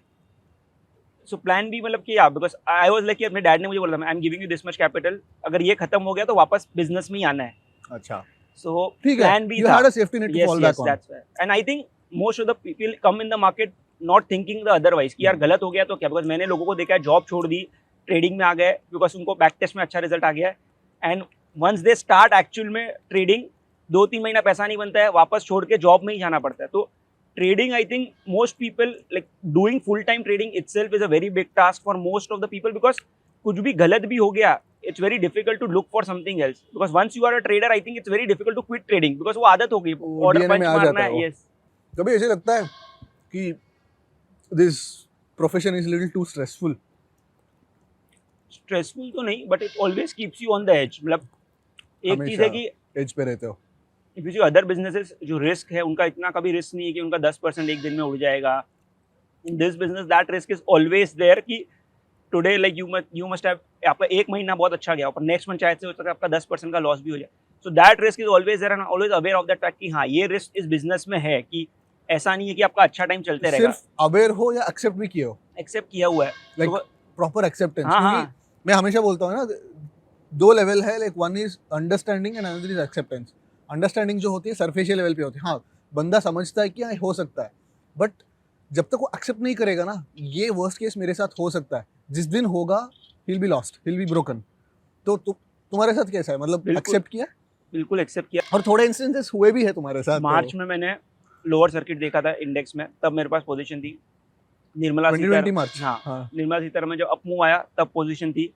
So plan B मतलब कि बिकॉज आई वाज लाइक अपने डैड ने मुझे बोला था I am giving you this much capital, अगर ये खत्म हो गया तो वापस बिजनेस में ही आना है. अच्छा सो ठीक है. Plan B you had a safety net to fall back on. That's why. And I think most of the people come in the market not thinking the otherwise कि यार गलत हो गया तो क्या. बिकॉज मैंने लोगों को देखा है जॉब छोड़ दी, ट्रेडिंग में आ गए बिकॉज उनको बैक टेस्ट में अच्छा रिजल्ट आ गया है and once they start actual में ट्रेडिंग 2-3 महीना पैसा नहीं बनता है, वापस छोड़ के जॉब में ही जाना पड़ता है. तो trading I think most people like doing full time trading itself is a very big task for most of the people because कुछ भी गलत भी हो गया it's very difficult to look for something else because once you are a trader I think it's very difficult to quit trading because वो आदत हो गई order DNA punch में आ मारना जाता है है. वो. yes कभी ऐसे लगता है कि this profession is little too stressful? stressful तो नहीं but it always keeps you on the edge. मतलब एक चीज है कि एज पे रहते हो. if you see other businesses जो रिस्क है उनका इतना कभी रिस्क नहीं है कि उनका 10% एक दिन में उड़ जाएगा. in this business that risk is always there कि today like you must have आपका एक महीना बहुत अच्छा गया पर नेक्स्ट मंथ चाहे हो सकता है आपका 10% का लॉस भी हो जाए. So that risk is always there and always aware of that fact कि हाँ ये रिस्क इस बिजनेस में है कि ऐसा नहीं है कि आपका अच्छा टाइम चलते रहेगा. सिर्फ अवेयर हो या एक्सेप्ट भी किए हो? एक्सेप्ट किया हुआ है लाइक तो प्रॉपर एक्सेप्टेंस. हाँ, क्योंकि हाँ. मैं हमेशा बोलता हूँ ना, दो लेवल है. Like one is understanding and another is acceptance. Understanding जो होती है सरफेशियल लेवल पे होती है. हाँ, बंदा समझता है कि हाँ हो सकता है, बट जब तक वो एक्सेप्ट नहीं करेगा ना, ये वर्स्ट केस मेरे साथ हो सकता है, जिस दिन होगा he'll be lost, he'll be broken. तो तुम्हारे साथ कैसा है? मतलब बिल्कुल. एक्सेप्ट किया बिल्कुल एक्सेप्ट किया. और थोड़े इंस्टेंसेस हुए भी है तुम्हारे साथ. मार्च में मैंने लोअर सर्किट देखा था इंडेक्स में, तब मेरे पास पोजीशन थी. निर्मला 2020 मार्च. हाँ, निर्मला सीतारमण जब अपमूव आया तब पोजीशन थी.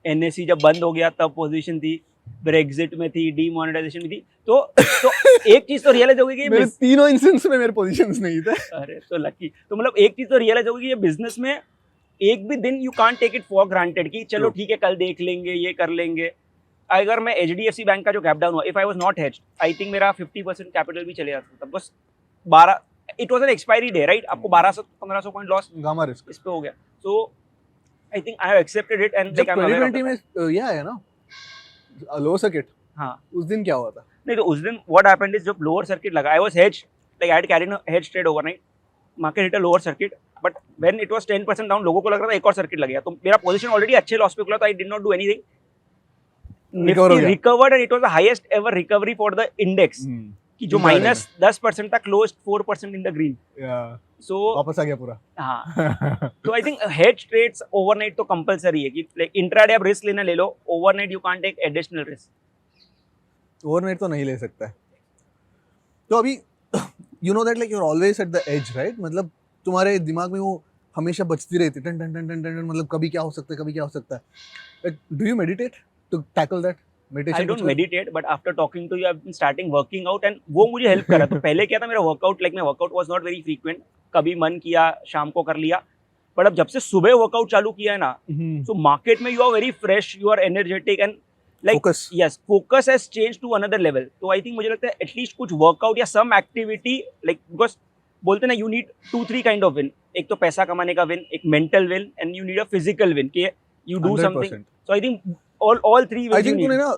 एनएससी जब बंद हो गया तब पोजीशन थी. ब्रेग्जिट में थी, डीमोनेटाइजेशन में थी. तो एक चीज तो रियलाइज होगी कि मेरे तीनों इंस्टेंस में मेरे पोजीशंस नहीं थे. अरे तो लकी. तो मतलब एक चीज तो रियलाइज होगी कि ये बिजनेस में एक भी दिन you can't take it for granted कि चलो ठीक है कल देख लेंगे, ये कर लेंगे. अगर मैं HDFC बैंक का जो गैप डाउन हुआ, if I was not hedged I think मेरा 50% कैपिटल भी चले जाता था. बस 12 it was an expiry day right. आपको 1200-1500 पॉइंट लॉस गामा रिस्क इस पे हो गया. So I think I have accepted it and like I am 2020 में ये आया ना लो सर्किट. हाँ, उस दिन क्या हुआ था? नहीं तो उस दिन व्हाट हैपेंड इज जब लोअर सर्किट लगा I was hedged like I had carried a hedge trade overnight. Market hit a lower circuit but when it was 10% down लोगों को लग रहा था एक और सर्किट लग गया. तो मेरा पोजीशन ऑलरेडी अच्छे लॉस पे खुला, तो I did not do anything. Nifty recovered and it was the highest ever recovery for the index कि जो माइनस 10% था closed 4% in the green. So वापस आ गया पूरा. हाँ, तो I think hedge trades overnight तो कंपलसरी है कि लाइक इंट्राडे आप रिस्क लेना ले लो, overnight you can't take additional risk. Overnight तो नहीं ले सकता है. तो अभी you no that like you are always at the edge right. मतलब तुम्हारे दिमाग में वो हमेशा बचती रहती टन टन टन टन टन. मतलब कभी क्या हो सकता है, कभी क्या हो सकता है. Like do you meditate to tackle that? I don't meditate, but after talking to you, I've been starting working out and वो मुझे हेल्प करा. तो पहले क्या था मेरा वर्कआउट, लाइक मेरा workout was not very frequent. कभी मन किया शाम को कर लिया. बट अब जब से सुबह वर्कआउट चालू किया है ना, so मार्केट में you are very fresh, you are energetic and like yes focus has change to another level. तो आई थिंक मुझे लगता है एटलीस्ट कुछ वर्कआउट या सम एक्टिविटी लाइक बिकॉज बोलते ना you need 2-3 kind of win. एक तो पैसा कमाने का विन, एक mental win and you need a physical win कि you do something. So I think all three I think तूने ना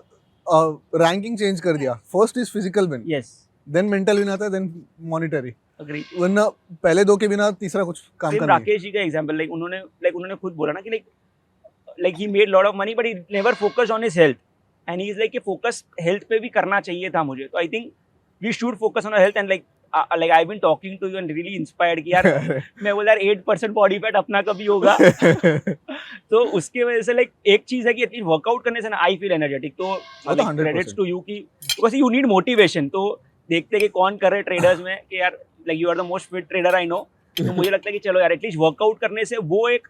रैंकिंग चेंज कर दिया. First is physical win, yes then mental win आता है, देन मॉनेटरी. agree. वरना पहले दो के बिना तीसरा कुछ काम Same का नहीं. राकेश जी का एग्जांपल लाइक उन्होंने खुद बोला ना कि like he made lot of money but he never focused on his health and he is like कि फोकस हेल्थ पे भी करना चाहिए था मुझे. तो I think we should focus on health and like I have been talking to you and really inspired कि यार मैं बोल यार 8% बॉडी फैट अपना कभी होगा. तो उसके वजह से लाइक एक चीज है कि एटलीस्ट वर्कआउट करने से ना आई फील एनर्जेटिक. तो क्रेडिट्स टू यू कि बिकॉज यू नीड मोटिवेशन. तो देखते कि कौन कर रहे ट्रेडर्स में कि यार like you are the most fit trader I know. तो मुझे लगता है कि चलो यार एटलीस्ट वर्कआउट करने से वो एक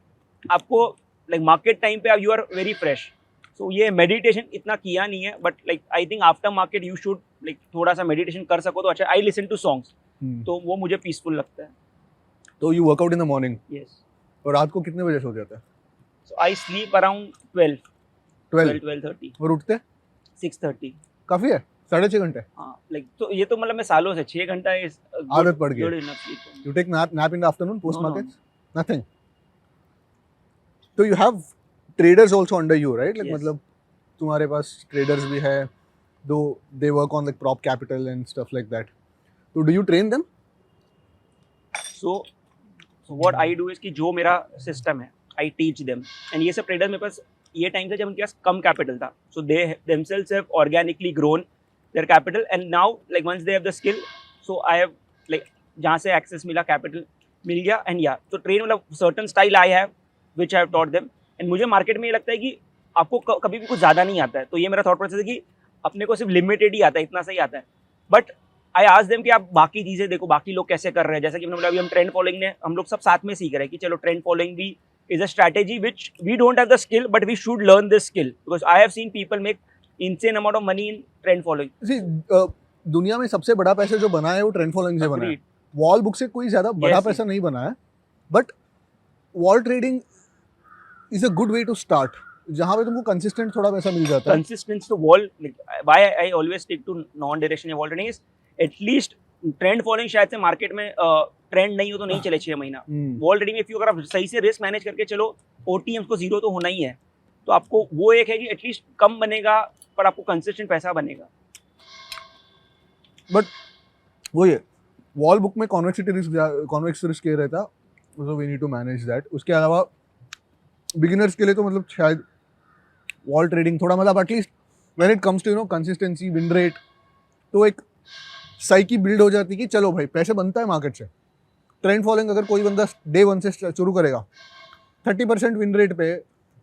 आपको लाइक मार्केट टाइम पे यू आर वेरी फ्रेश. सो ये मेडिटेशन इतना किया नहीं है but like I think after market you should like थोड़ा सा मेडिटेशन कर सको तो अच्छा. आई लिसन टू सॉन्ग्स तो वो मुझे पीसफुल लगता है. तो you workout in the morning. Yes. और रात को कितने बजे सो जाता है? So I sleep around 12:30. और उठते 6:30. काफी है, 6.5 घंटे. हाँ लाइक तो ये तो मतलब मैं सालों से 6 घंटा आदत पड़ गई. You take nap in the afternoon post No, मार्केट्स? नथिंग. तो you have traders also under you right, like Yes. मतलब तुम्हारे पास traders भी है, though they work on like prop capital and stuff like that. So do you train them? So what I do is कि जो मेरा सिस्टम है I teach them and ये सब ट्रेडर्स मेरे पास ये टाइम था जब उनके पास कम कैपिटल था. So they themselves have organically grown their capital and now like once they have the skill, so I have like जहाँ से access मिला, capital मिल गया and yeah, so train मतलब certain style I have which I have taught them. And मुझे मार्केट में ये लगता है कि आपको कभी भी कुछ ज़्यादा नहीं आता है, तो ये मेरा थॉट प्रोसेस है कि अपने को सिर्फ लिमिटेड ही आता है, इतना सही आता है. बट आई आस्क देम कि आप बाकी चीज़ें देखो, बाकी लोग कैसे कर रहे हैं. जैसे कि हमने बोला अभी हम ट्रेंड फॉलोइंग ने हम लोग सब साथ में सीख रहे हैं कि चलो ट्रेंड फॉलोइंग भी is a strategy which we don't have the skill, but we should learn this skill because I have seen people make insane amount of money in trend following. See, दुनिया में सबसे बड़ा पैसे जो बना है वो ट्रेंड फॉलोइंग से बना है. वॉल बुक से कोई ज्यादा बड़ा Yes, पैसा नहीं बना है, but vol trading is a good way to start, जहाँ पे तुमको कंसिस्टेंट थोड़ा पैसा मिल जाता है. Consistency to wall, why I always stick to non-directional wall trading is at least trend following शायद से मार्केट में ट्रेंड नहीं हो तो नहीं चले 6 महीना. वॉल ट्रेडिंग इफ यू अगर आप सही से रिस्क मैनेज करके चलो, ओटीएम्स को जीरो तो होना ही है, तो आपको वो एक है कि एटलीस्ट कम बनेगा पर आपको कंसिस्टेंट पैसा बनेगा. बट वो ये वॉल बुक में कॉन्वेक्स रिस्क ये रहता, so we need to manage that. उसके अलावा बिगिनर्स के लिए तो मतलब शायद वॉल ट्रेडिंग थोड़ा मतलब at least when it comes to consistency, win rate, तो एक साइकी बिल्ड हो जाती है कि चलो भाई पैसे बनता है मार्केट से. ट्रेंड फॉलोइंग अगर कोई बंदा डे 1 से शुरू करेगा 30% विन रेट पे,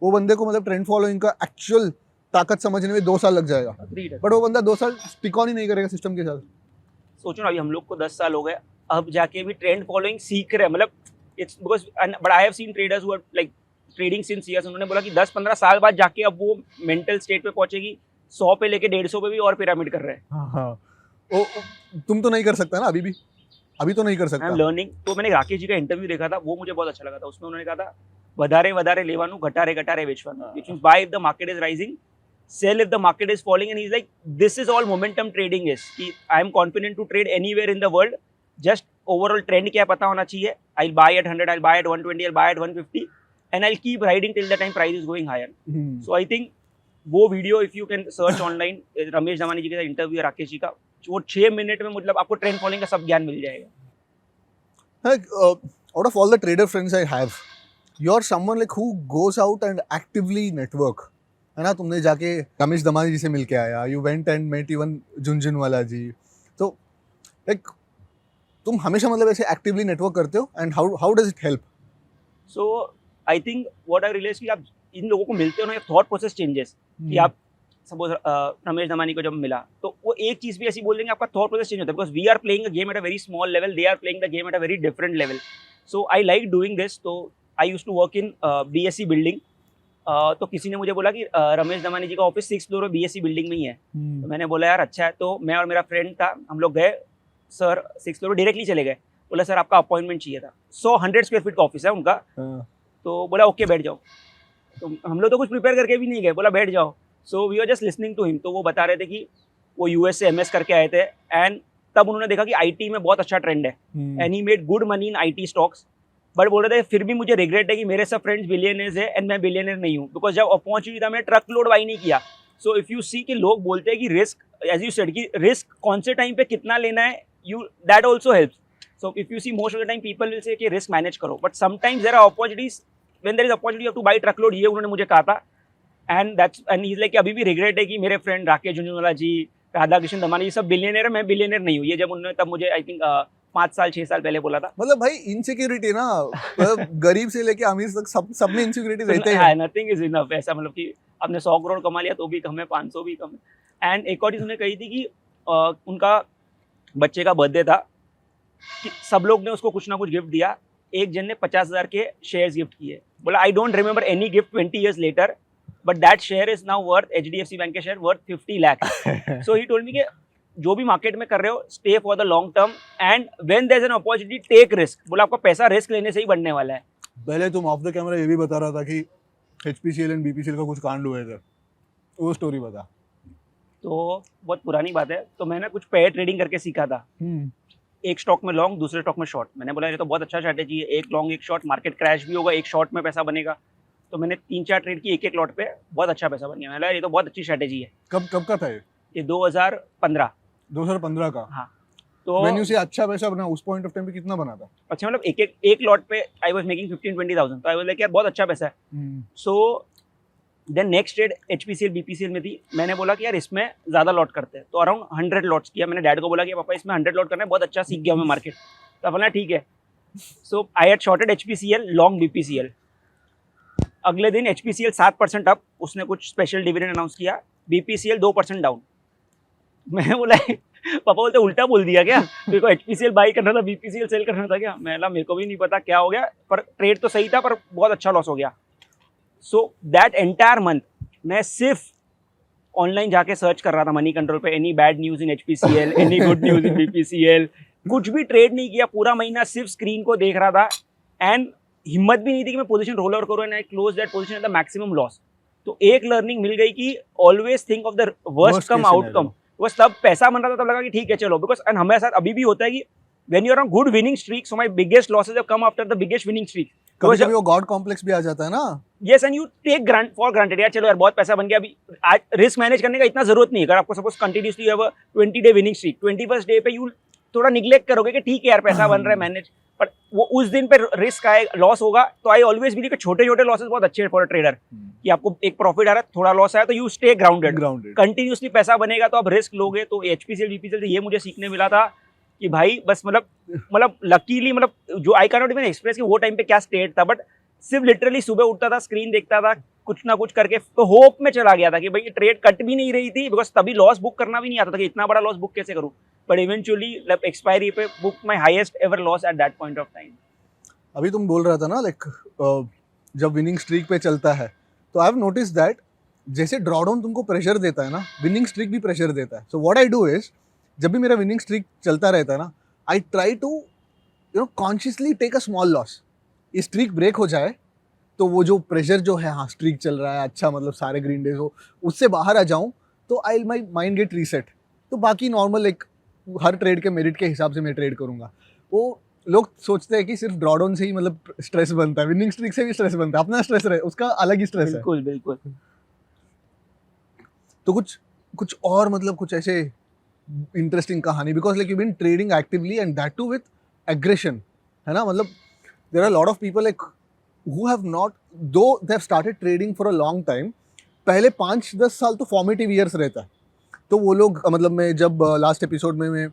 वो बंदे को मतलब ट्रेंड फॉलोइंग का एक्चुअल ताकत समझने में 2 साल लग जाएगा. बट वो बंदा 2 साल स्टिक ऑन ही नहीं करेगा सिस्टम के साथ. सोचो ना, अभी हम लोग को 10 साल हो गए, अब जाके भी ट्रेंड फॉलोइंग सीख रहे हैं. मतलब it's because but I have seen traders who are like trading since years. उन्होंने बोला कि 10-15 साल बाद जाके अब वो मेंटल स्टेट पे पहुंचेगी 100 पे लेके 150 पे भी और पिरामिड कर रहे हैं. हाँ, तुम तो नहीं कर सकता ना अभी तो नहीं कर सकता. I am learning. तो मैंने राकेश जी का इंटरव्यू देखा था, वो मुझे बहुत अच्छा लगा था. उसमें उन्होंने कहा था વધારે લેવાનું, ઘટારે વેચવાનું. Which means buy if the market is rising, sell if the market is falling. And he's like, this is all momentum trading is. I am confident to trade anywhere in the world. Just overall trend क्या पता होना चाहिए. I'll buy at 100, I'll buy at 120, I'll buy at 150, and I'll keep riding till the time price is going higher. So I think वो video if you can search online, Ramesh Damani ji के साथ इंटरव्यू है राकेश जी का, वो 6 मिनट में मतलब आपको ट्रेंड फॉलोइंग का सब ज्ञान मिल जाएगा. Out of all the trader friends I have, you're someone like who goes out and actively network, है ना. तुमने जाके रमेश धमानी जी से मिल के आया, you went and met even Jhunjhunwala जी. तो like तुम हमेशा मतलब ऐसे एक्टिवली नेटवर्क करते हो, and how does it help? So I think what I realize कि आप इन लोगों को मिलते हो ना, थॉट प्रोसेस चेंजेस. कि आप सपोज रमेश धमानी को जब मिला तो वो एक चीज भी ऐसी बोल देंगे, आपका थॉट प्रोसेस चेंज होता है. Because we are playing a game at a very small level, they are playing the game at a very different level. So I like doing this. तो I used to work in BSC building. तो किसी ने मुझे बोला कि रमेश धमानी जी का ऑफिस 6th फ्लोर में बीएससी बिल्डिंग में ही है. तो मैंने बोला यार अच्छा है. तो मैं और मेरा फ्रेंड था, हम लोग गए, सर 6th फ्लोर डायरेक्टली चले गए. बोला सर आपका अपॉइंटमेंट चाहिए था. 100 स्क्वायर फीट का ऑफिस है उनका. तो बोला ओके बैठ जाओ. तो हम लोग तो कुछ प्रिपेयर करके भी नहीं गए, बोला बैठ जाओ. So we are just listening to him. तो वो बता रहे थे कि वो यूएस से एमएस करके आए थे, एंड तब उन्होंने देखा कि आईटी में बहुत अच्छा ट्रेंड है, and he made good money in IT stocks. But बोल रहे थे फिर भी मुझे रिग्रेट है कि मेरे सब फ्रेंड्स बिलियनर्स है एंड मैं बिलियनर नहीं हूँ, बिकॉज जब अपॉर्चुनिटी था मैंने ट्रक लोड बाई नहीं किया. सो इफ यू सी कि लोग बोलते हैं कि रिस्क, एज यू सेड कि रिस्क कौन से टाइम पे कितना लेना है, you that also helps. So if you see most of the time people will say कि रिस्क मैनेज करो, but sometimes there are opportunities, when there is opportunity you have to buy truck load. ये उन्होंने मुझे कहा था. एंड ही इज लाइक अभी भी रिग्रेट है कि मेरे फ्रेंड राकेश झुनझुनवाला जी, राधा कृष्ण धमानी, ये सब बिलियनर है, मैं बिलियनर नहीं हूँ. ये जब उन्होंने तब मुझे आई थिंक 5-6 साल पहले बोला था. मतलब भाई इनसिक्योरिटी ना, मतलब गरीब से लेके अमीर तक सब में इनसिक्योरिटी रहते हैं. Nothing is enough. ऐसा मतलब कि आपने 100 करोड़ कमा लिया तो भी कम है, 500 भी कम है. एंड एक और चीज उन्होंने कही थी कि उनका बच्चे का बर्थडे था, कि सब लोग ने उसको कुछ ना कुछ गिफ्ट दिया. एक जन ने 50,000 के शेयर्स गिफ्ट किए. बोला I don't remember any gift 20 years later, but that share is now worth, HDFC bank के share worth 50 lakh. So he told me कि जो भी मार्केट में कर रहे हो, stay for the long term, and when there is an opportunity take risk. बोला आपका पैसा रिस्क लेने से ही बढ़ने वाला है. पहले तुम ऑफ द कैमरा ये भी बता रहा था कि HPCL एंड BPCL का कुछ कांड हुए थे, वो स्टोरी बता. तो बहुत पुरानी बात है. तो मैंने कुछ पेयर ट्रेडिंग करके सीखा था. एक स्टॉक में लॉन्ग, दूसरे स्टॉक में शॉर्ट. मैंने बोला ये तो बहुत अच्छा स्ट्रैटेजी है, एक लॉन्ग एक शॉर्ट, मार्केट क्रैश भी होगा, एक शॉर्ट में पैसा बनेगा. तो मैंने 3-4 ट्रेड की एक लॉट पे, बहुत अच्छा पैसा बन गया. मैंने बोला ये तो बहुत अच्छी स्ट्रैटेजी है. कब का था ये 2015 का. हाँ. तो मैंने उसे अच्छा पैसा बना, उस पॉइंट ऑफ टाइम पे कितना बना था? अच्छा मतलब एक लॉट पे आई वाज मेकिंग 15-20,000. तो आई वाज लाइक यार बहुत अच्छा पैसा है. So then next trade HPCL BPCL में थी. मैंने बोला कि यार इसमें ज़्यादा लॉट करते हैं. तो अराउंड 100 लॉट्स किया. मैंने डैड को बोला कि पापा इसमें 100 लॉट करना है, बहुत अच्छा सीख गया मैं मार्केट. तो बोला ठीक है. So I had shorted HPCL, long BPCL. अगले दिन HPCL 7% अप, उसने कुछ स्पेशल डिविडेंड अनाउंस किया, BPCL 2% डाउन। मैं बोला पापा बोलते उल्टा बोल दिया क्या, मेरे को HPCL बाई करना था, BPCL सेल करना था क्या? मैं बोला मेरे को भी नहीं पता क्या हो गया, पर ट्रेड तो सही था पर बहुत अच्छा लॉस हो गया। सो दैट एंटायर मंथ मैं सिर्फ ऑनलाइन जाके सर्च कर रहा था मनी कंट्रोल पे, any bad news in HPCL, any good news in BPCL। कुछ भी ट्रेड नहीं किया पूरा महीना, सिर्फ स्क्रीन को देख रहा था एंड हिम्मत भी नहीं थी कि मैं पोजीशन रोल ओवर करूं and I close that position at the maximum loss. तो एक लर्निंग मिल गई कि always think of the worst come outcome. बस तब पैसा बन रहा था, तब लगा कि ठीक है चलो, बिकॉज एंड हमारे साथ अभी भी होता है कि when you are on good winning streak, so my biggest losses have come after the biggest winning streak. कभी-कभी वो गॉड कॉम्प्लेक्स भी आ जाता है ना। Yes, and you take for granted, यार चलो यार बहुत पैसा बन गया, अभी आज रिस्क मैनेज करने का इतना जरूरत नहीं है। अगर आपको suppose continuously have a 20 day winning streak, 21st day पे यू थोड़ा निग्लेक्ट करोगे कि ठीक है यार पैसा बन रहा है मैनेज, पर वो उस दिन पे रिस्क आए, लॉस होगा। तो आई ऑलवेज बिलीव कि छोटे छोटे लॉसेस बहुत अच्छे हैं फॉर अ ट्रेडर, कि आपको एक प्रॉफिट आ रहा है, थोड़ा लॉस आया तो यू स्टे ग्राउंडेड। कंटिन्यूसली पैसा बनेगा तो आप रिस्क लोगे। तो HPCL BPCL से ये मुझे सीखने मिला था कि भाई बस मतलब लकीली, मतलब जो I can not even express कि वो टाइम पे क्या स्टेट था, बट सिर्फ लिटरली सुबह उठता था, स्क्रीन देखता था, कुछ ना कुछ करके तो होप में चला गया था कि भाई ट्रेड कट भी नहीं रही थी, बिकॉज तभी लॉस बुक करना भी नहीं आता था कि इतना बड़ा लॉस बुक कैसे करूं। बट इवेंचुअली एक्सपायरी पे book my highest ever loss eight that point of time. अभी तुम बोल रहा था ना लाइक जब विनिंग स्ट्रीक पे चलता है, तो आई हैव नोटिस दैट जैसे ड्रॉडाउन तुमको प्रेशर देता है ना, विनिंग स्ट्रीक भी प्रेशर देता है। So what I do is, जब भी मेरा विनिंग स्ट्रीक चलता रहता है ना, I try to consciously take a small loss. ये स्ट्रीक ब्रेक हो जाए तो वो जो प्रेशर जो है, हाँ स्ट्रीक चल रहा है अच्छा, मतलब सारे ग्रीन डेज हो, उससे बाहर आ जाऊं तो आई माई माइंड गेट रीसेट। तो बाकी नॉर्मल एक हर ट्रेड के मेरिट के हिसाब से मैं ट्रेड करूंगा। वो लोग सोचते हैं कि सिर्फ ड्रॉडाउन से ही मतलब स्ट्रेस बनता है, विनिंग स्ट्रीक से भी स्ट्रेस बनता है, अपना स्ट्रेस रहे, उसका अलग ही स्ट्रेस है। बिल्कुल बिल्कुल। तो कुछ और मतलब कुछ ऐसे इंटरेस्टिंग कहानी, because like you been trading actively and that too with aggression, है ना। मतलब there are lot of people like who have not, though they have started trading for a long time, पहले 5-10 साल तो फॉर्मेटिव ईयर्स रहता है। तो वो लोग मतलब मैं जब लास्ट एपिसोड में मैं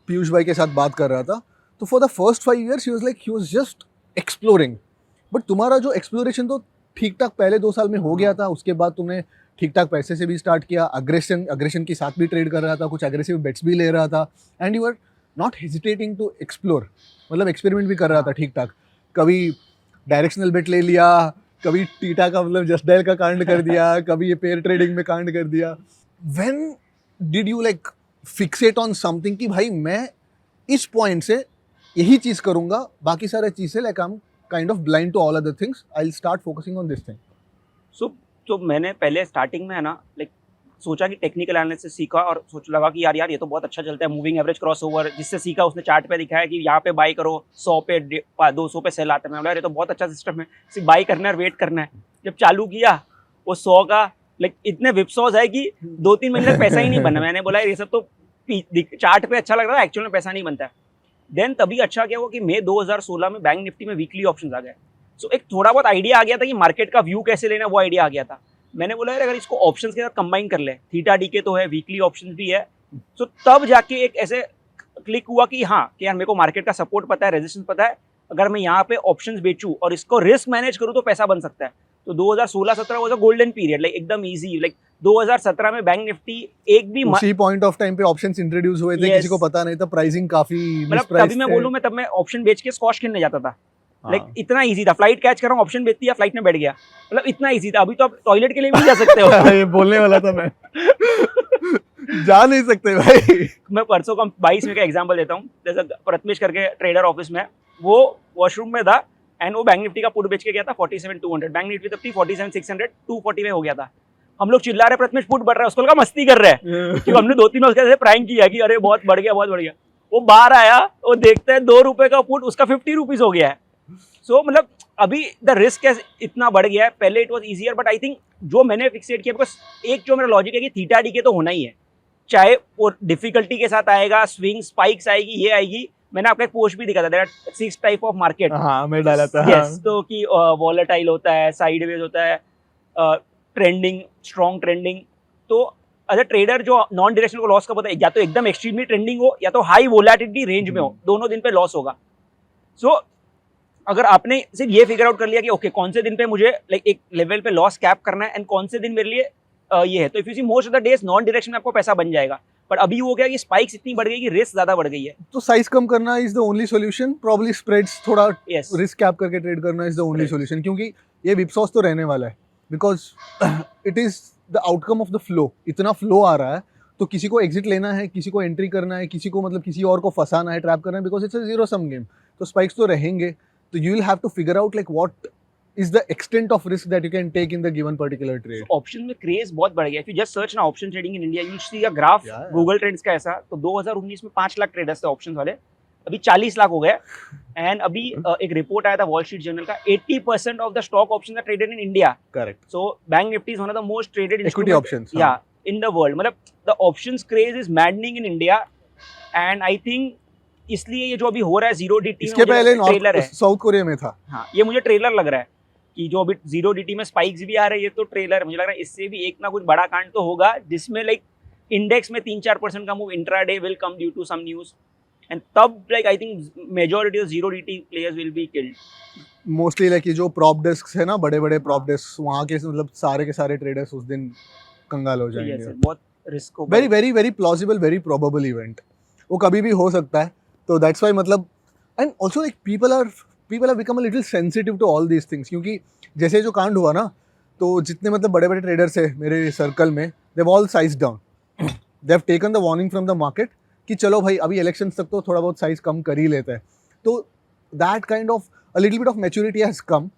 पीयूष भाई के साथ बात कर रहा था, तो for the first 5 years he was just exploring. But तुम्हारा जो एक्सप्लोरेशन तो ठीक ठाक पहले 2 साल में हो गया था, उसके बाद तुमने ठीक ठाक पैसे से भी स्टार्ट किया, अग्रेशन के साथ भी ट्रेड कर रहा था, कुछ एग्रेसिव बेट्स भी ले रहा था, and you are not hesitating to explore, मतलब एक्सपेरिमेंट भी कर रहा था ठीक ठाक। कभी डायरेक्शनल बेट ले लिया, कभी टीटा का मतलब जस्ट डायल का कांड कर दिया, कभी ये पेयर ट्रेडिंग में कांड कर दिया। When did you like Fixit on something कि भाई मैं इस पॉइंट से यही चीज़ करूंगा, बाकी सारे चीज़ें like I am kind of blind to all other things, I will start focusing on this thing. So तो मैंने पहले स्टार्टिंग में है ना लाइक सोचा कि टेक्निकल एनालिसिस सीखा और सोच लगा कि यार ये तो बहुत अच्छा चलता है, मूविंग एवरेज क्रॉसओवर, जिससे सीखा उसने चार्ट पे दिखाया कि यहाँ पे बाई करो, 100 पे 200 पे सेल आता है। मैं बोला ये तो बहुत अच्छा सिस्टम है, सिर्फ बाई करना है और वेट करना है। जब चालू किया वो 100 का लाइक इतने विपसॉज है कि 2-3 महीने तक पैसा ही नहीं बना। मैंने बोला ये सब तो चार्ट पे अच्छा लग रहा है, एक्चुअल में पैसा नहीं बनता है। देन तभी अच्छा क्या हुआ कि मई 2016 में बैंक निफ्टी में वीकली ऑप्शंस आ गए। सो एक थोड़ा बहुत आइडिया आ गया था कि मार्केट का व्यू कैसे लेना, वो आइडिया आ गया था। मैंने बोला यार अगर इसको ऑप्शंस के साथ कंबाइन कर ले, थीटा डीके तो है, वीकली ऑप्शंस भी है, तो तब जाके एक ऐसे क्लिक हुआ कि हाँ कि यार मेरे को मार्केट का सपोर्ट पता है, रेजिस्टेंस पता है, अगर मैं यहाँ पे ऑप्शंस बेचूं और इसको रिस्क मैनेज करूँ तो पैसा बन सकता है। तो 2016-17 was a golden period, like एकदम इजी। लाइक 2017 में बैंक निफ्टी एक भी उसी पॉइंट ऑफ टाइम पे ऑप्शंस इंट्रोड्यूस हुए थे, Yes. किसी को पता नहीं था, प्राइसिंग काफी मतलब तभी मैं बोलूँ, मैं तब मैं ऑप्शन बेच के स्क्वॉश खेलने जाता था। लाइक इतना इजी था, फ्लाइट कैच कर रहा हूँ, ऑप्शन बेच दिया, फ्लाइट में बैठ गया, मतलब इतना इजी था। अभी तो आप टॉयलेट के लिए भी नहीं जा सकते हो। ये बोलने वाला था मैं। जा नहीं सकते भाई। मैं परसों का 22 में का एग्जांपल देता हूँ। जैसे प्रथमेश करके ट्रेडर ऑफिस में, वो वॉशरूम में था एंड वो बैंक निफ्टी का पुट बेच के गया था 47,200, बैंक निफ्टी तब थी 47,600, 240 में हो गया था। हम लोग चिल्ला रहे प्रथमेश पुट बढ़ रहा है, उसको लगा मस्ती कर रहे हैं, क्योंकि हमने 2-3 बार उसके प्रैंक किया कि अरे बहुत बढ़ गया बहुत बढ़ गया। वो बाहर आया, वो देखता है 2 रुपए का पुट उसका 50 रुपीज हो गया है। सो मतलब अभी द रिस्क इतना बढ़ गया है। पहले it was easier, but I think जो मैंने फिक्सेट किया, बिकॉज एक जो मेरा लॉजिक है कि थीटा डीके तो होना ही है, चाहे वो डिफिकल्टी के साथ आएगा, स्विंग स्पाइक्स आएगी, ये आएगी। मैंने आपका एक पोस्ट भी दिखा था, there are 6 type of market. हाँ मैं डाला था। यस, तो कि वॉलेटाइल होता है, साइडवेज होता है, ट्रेंडिंग, स्ट्रॉन्ग ट्रेंडिंग। तो एज अ ट्रेडर जो नॉन डायरेक्शनल को लॉस कब होता है, या तो एकदम एक्सट्रीमली ट्रेंडिंग हो या तो हाई वोलेटिलिटी रेंज में हो, दोनों दिन पे लॉस होगा। सो अगर आपने सिर्फ ये फिगर आउट कर लिया कि ओके कौन से दिन पे मुझे लाइक एक लेवल पे लॉस कैप करना है एंड कौन से दिन मेरे लिए ये है, तो if you see most of the days non direction में आपको पैसा बन जाएगा। बट अभी वो क्या कि स्पाइक्स इतनी बढ़ गई कि रिस्क ज्यादा बढ़ गई है। तो साइज कम करना is the only solution, probably spreads थोड़ा यस रिस्क कैप करके ट्रेड करना is the only Correct. Solution, क्योंकि ये विपसॉस तो रहने वाला है, because it is the outcome of the flow. इतना फ्लो आ रहा है तो किसी को एग्जिट लेना है, किसी को एंट्री करना है, किसी को मतलब किसी और को फंसाना है, ट्रैप करना है, because it's a zero sum game. तो स्पाइक्स तो रहेंगे, तो you will have to figure out like what is the extent of risk that you can take in the given particular trade. Option में क्रेज बहुत बढ़ गया। इफ यू जस्ट सर्च ना option trading in India, you see a graph Yeah. Google trends का ऐसा, तो 2019 में 5 लाख ट्रेडर्स थे ऑप्शंस वाले, अभी 40 लाख हो गए। एंड अभी एक रिपोर्ट आया था वॉल स्ट्रीट जर्नल का, 80% of the stock options are traded in India. Correct. So bank Nifty is one of the most traded Equity options. या इन द वर्ल्ड। मतलब the options craze is maddening in India, and I think इसलिए ये जो अभी हो रहा है जीरो डीटी इसके पहले ट्रेलर है। साउथ कोरिया में था। हाँ, ये मुझे ट्रेलर लग रहा है कि जो अभी जीरो डीटी में स्पाइक्स भी आ रहे हैं, ये तो ट्रेलर मुझे लग रहा है। इससे भी एक ना कुछ बड़ा कांड तो होगा जिसमें लाइक इंडेक्स में 3-4% का move intraday will come due to some news, and तब like I think majority of zero DT players will be killed. Mostly like ये जो प्रॉप डेस्क है ना, बड़े बड़े प्रॉप डेस्क, वहाँ के मतलब सारे के सारे ट्रेडर्स उस दिन कंगाल हो जाएंगे। बहुत रिस्क हो। Very very very plausible, very probable event, वो कभी भी हो सकता है। तो दैट्स वाई मतलब, and also like people are become a little sensitive to all these things, क्योंकि जैसे जो कांड हुआ ना, तो जितने मतलब बड़े बड़े ट्रेडर्स है मेरे सर्कल में, they all size down, they have taken the warning from the market कि चलो भाई अभी इलेक्शंस तक तो थोड़ा बहुत साइज कम कर ही लेते हैं। तो that kind of a little bit of maturity has come,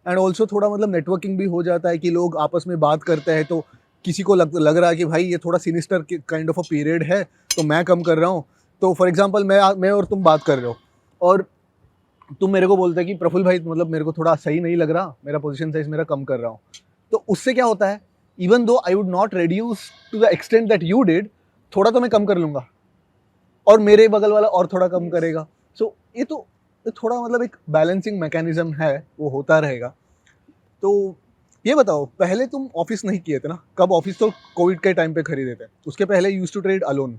and also थोड़ा मतलब नेटवर्किंग भी हो जाता है कि लोग आपस में बात करते हैं, तो किसी को लग रहा है कि भाई ये थोड़ा sinister kind of a period है, तो मैं कम कर रहा हूँ। तो फॉर एग्जांपल मैं और तुम बात कर रहे हो, और तुम मेरे को बोलते हैं कि प्रफुल्ल भाई मतलब मेरे को थोड़ा सही नहीं लग रहा, मेरा पोजीशन साइज मेरा कम कर रहा हूँ। तो उससे क्या होता है, even though I would not reduce to the extent that you did, थोड़ा तो मैं कम कर लूँगा और मेरे बगल वाला और थोड़ा कम करेगा। सो ये थोड़ा मतलब एक बैलेंसिंग मैकेनिज्म है, वो होता रहेगा। तो ये बताओ, पहले तुम ऑफिस नहीं किए थे ना, कब ऑफिस तो कोविड के टाइम पे खरीदे थे, उसके पहले यूज्ड टू ट्रेड अलोन।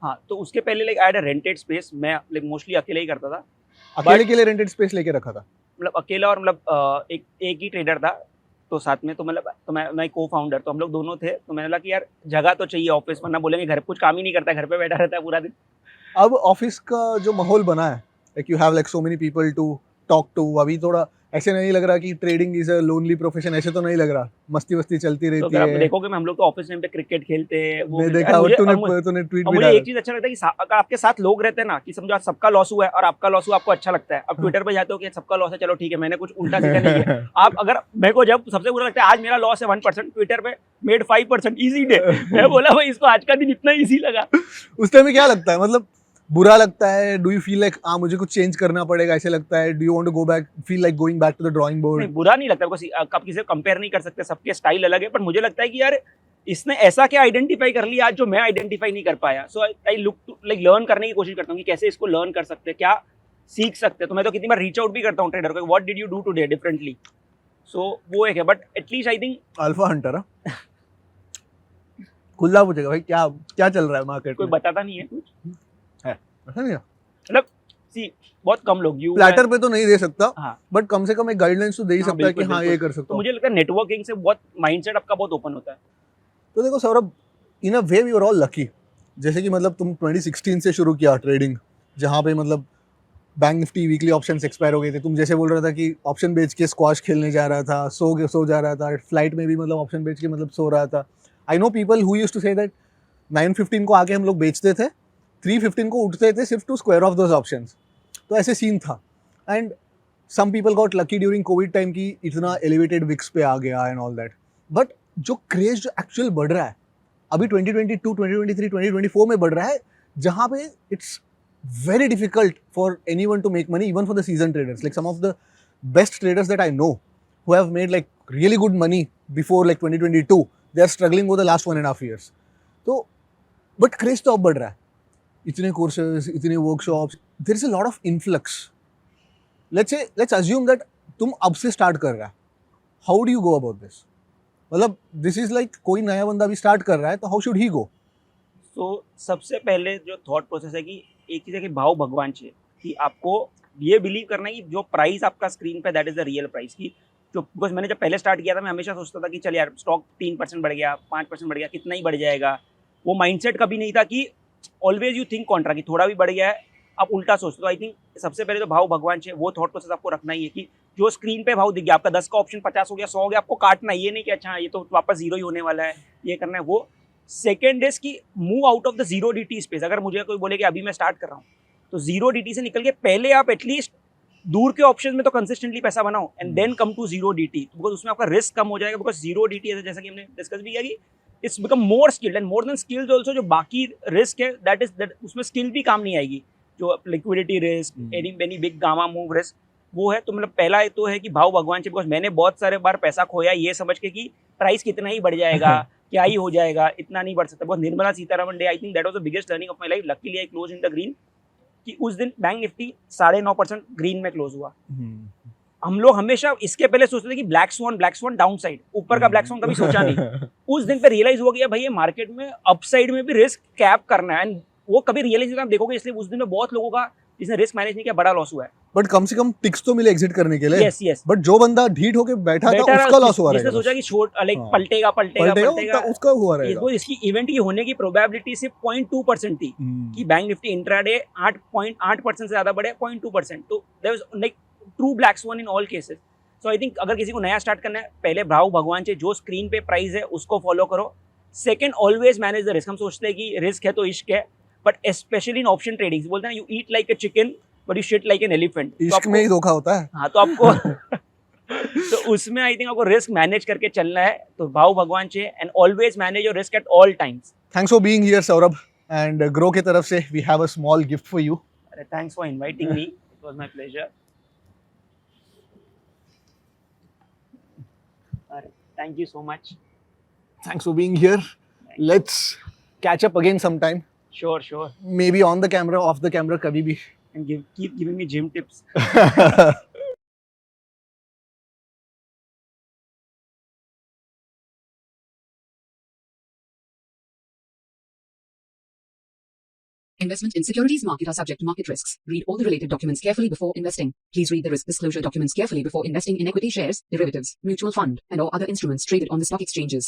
हाँ, तो उसके पहले like I had a rented space, मैं लाइक मोस्टली अकेले ही करता था। अकेले के लिए रेंटेड स्पेस लेके रखा था? मतलब अकेला, और मतलब एक ही ट्रेडर था तो साथ में, तो मतलब तो मैं को फाउंडर, तो हम लोग दोनों थे। तो मैंने बोला कि यार जगह तो चाहिए ऑफिस, वरना बोलेंगे घर कुछ काम ही नहीं करता है, घर पे बैठा रहता है पूरा दिन। अब ऑफिस का जो माहौल बना है, like you have like so many people to talk to, अभी थोड़ा ऐसे नहीं लग रहा कि trading is a lonely profession, ऐसे तो नहीं लग रहा, मस्ती वस्ती चलती तो रहती अगर आप है। देखोगे मैं हम लोग तो ऑफिस में पे क्रिकेट खेलते हैं, वो मैं खेलते हैं। देखा, और मुझे- और तूने ट्वीट और भी मुझे डाला। एक चीज अच्छा लगता है कि अगर आपके साथ लोग रहते हैं ना, कि समझो आज सबका लॉस हुआ है और आपका लॉस हुआ, आपको अच्छा लगता है। अब ट्विटर पे जाते हो कि सबका लॉस है, चलो ठीक है, मैंने कुछ उल्टा सीधा नहीं किया। आप अगर मेरे को जब सबसे बुरा लगता है आज मेरा लॉस है 1%, ट्विटर पे मेड 5%, इजी डे। मैं बोला भाई इसको आज का दिन इतना इजी लगा। उस टाइम में क्या लगता है, मतलब बुरा लगता है? डू यू फील लाइक मुझे कुछ चेंज करना पड़ेगा, ऐसे लगता है? Do you want to go back, feel like going back to the drawing board? नहीं, बुरा नहीं लगता, आप किसी से कंपेयर नहीं कर सकते, सबके स्टाइल अलग है। पर मुझे लगता है कि यार इसने ऐसा क्या आइडेंटिफाई कर लिया आज जो मैं आइडेंटिफाई नहीं कर पाया। So I look to like learn करने की कोशिश करता हूँ कि कैसे इसको लर्न कर सकते हैं, क्या सीख सकते हैं। तो मैं तो कितनी बार रीच आउट भी करता हूँ ट्रेडर को, what did you do today differently. So वो एक है, but at least I think alpha hunter खुला पूछेगा भाई क्या क्या चल रहा है मार्केट कोई में, बताता नहीं है कुछ। ऐसा नहीं है। मतलब सी बहुत कम लोग यू प्लेटर पे तो नहीं दे सकता, हाँ, बट कम से कम एक गाइडलाइंस तो दे ही हाँ, सकता है कि बिल्कुल, हाँ बिल्कुल। ये कर सकता तो हूँ। मुझे लगता है नेटवर्किंग से बहुत माइंडसेट आपका बहुत ओपन होता है। तो देखो Saurabh, in a way we are all lucky. जैसे कि मतलब तुम 2016 से शुरू किया ट्रेडिंग, जहाँ पे मतलब bank Nifty weekly options expire हो गए थे, तुम जैसे बोल रहा था कि ऑप्शन बेच के स्क्वाश खेलने जा रहा था, सो जा रहा था, फ्लाइट में भी मतलब ऑप्शन बेच के मतलब सो रहा था। I know people who used to say that 9:15 को आके हम लोग बेचते थे, 3:15 को उठते थे सिर्फ to square off those options. तो ऐसे सीन था। And some people got lucky during Covid time की इतना एलिवेटेड विक्स पे आ गया एंड ऑल दैट। बट जो क्रेज जो एक्चुअल बढ़ रहा है अभी 2022, 2023, 2024 में बढ़ रहा है, जहाँ पे it's very difficult for anyone to make money, even for the seasoned traders. Like some of the best traders that I know who have made like really good money before like 2022, they are struggling over the last 1.5 years. So, but craze तो अब बढ़ रहा है, इतने courses, इतने workshops, there is a lot of influx. Let's assume that तुम अब से start कर रहा है. How do you go about this? मतलब this is like कोई नया बंदा भी start कर रहा है, तो how should he go? तो सबसे पहले जो थॉट प्रोसेस है कि एक चीज़ है कि भाव भगवान चाहिए, कि आपको ये बिलीव करना है कि जो प्राइस आपका स्क्रीन पे that is the real price की जो बिकॉज मैंने जब पहले स्टार्ट किया था मैं हमेशा सोचता था कि चल यार स्टॉक 3% बढ़ गया 5% बढ़ गया कितना ही बढ़ जाएगा वो माइंडसेट कभी नहीं था कि ऑलवेज यू थिंक कॉन्ट्रा कि थोड़ा भी बढ़ गया है आप उल्टा सोचते हो। आई थिंक सबसे पहले तो भाव भगवान से वो थॉट प्रोसेस आपको रखना ही है कि जो स्क्रीन पे भाव दिख गया आपका 10 का ऑप्शन 50 हो गया 100 हो गया आपको काटना ये नहीं कि अच्छा ये तो वापस जीरो ही होने वाला है ये करना है वो। सेकेंड इज कि move out of the zero D space. अगर मुझे कोई बोले कि अभी मैं स्टार्ट कर रहा हूँ तो जीरो डी से निकल के पहले आप एटलीस्ट दूर के ऑप्शन में तो कंसिस्टेंटली पैसा बनाओ and then come to zero D because उसमें आपका रिस्क कम हो जाएगा बिकॉज जीरो डी जैसा कि हमने डिस्कस भी किया कि it's become more skilled and more then skills also जो बाकी रिस्क है दैट उसमें स्किल भी काम नहीं आएगी जो liquidity risk any big gamma move risk वो है। तो मतलब पहला तो है कि भाव भगवान से बिकॉज मैंने बहुत सारे बार पैसा खोया ये समझ के कि प्राइस कितना ही बढ़ जाएगा क्या ही हो जाएगा इतना नहीं बढ़ सकता। बहुत Nirmala Sitharaman day I think that was the biggest learning of my life. Luckily I close in the green कि उस दिन बैंक निफ्टी 9.5% ग्रीन में क्लोज हुआ। हम लोग हमेशा इसके पहले सोचते थे कि ब्लैक स्वान डाउन साइड ऊपर का ब्लैक स्वान कभी सोचा नहीं। उस दिन पे रियलाइज हुआ कि भाई ये मार्केट में अपसाइड में भी रिस्क कैप करना है एंड वो कभी रियलाइज आप देखोगे। इसलिए उस दिन में बहुत लोगों का जिसने रिस्क मैनेज नहीं किया बड़ा लॉस हुआ है। बट कम से कम टिक्स तो मिले एग्जिट करने के लिए। यस बट जो बंदा ढीठ होके बैठा था उसका लॉस हुआ रहेगा। जिसने सोचा कि छोड़ लाइक पलटेगा उसका हुआ रहेगा। इसकी इवेंट की होने की प्रोबेबिलिटी सिर्फ 0.2% थी कि बैंक निफ्टी इंट्राडे 8.8% से ज्यादा बढ़े 0.2%। तो there was like true black swan in all cases. So I think अगर किसी को नया स्टार्ट करना है पहले भाव भगवान से जो स्क्रीन पे प्राइस है उसको फॉलो करो। Second always manage the risk. हम सोचते हैं कि रिस्क है तो इश्क है but specially in option trading बोलते हैं you eat like a chicken but you shit like an elephant. इश्क में ही धोखा होता है। हाँ तो आपको तो उसमें आई थिंक आपको रिस्क मैनेज करके चलना है। तो भाव भगवान से and always manage your risk at all times. Thanks for being here Saurabh and Groww की तरफ से we have a small gift for you. अरे thanks for inviting me it was my pleasure. अरे thank you so much. Thanks for being here. Let's catch up again sometime. Sure. Maybe on the camera, off the camera, kabhi bhi. And keep giving me gym tips. Investment in securities market are subject to market risks. Read all the related documents carefully before investing. Please read the risk disclosure documents carefully before investing in equity shares, derivatives, mutual fund, and or other instruments traded on the stock exchanges.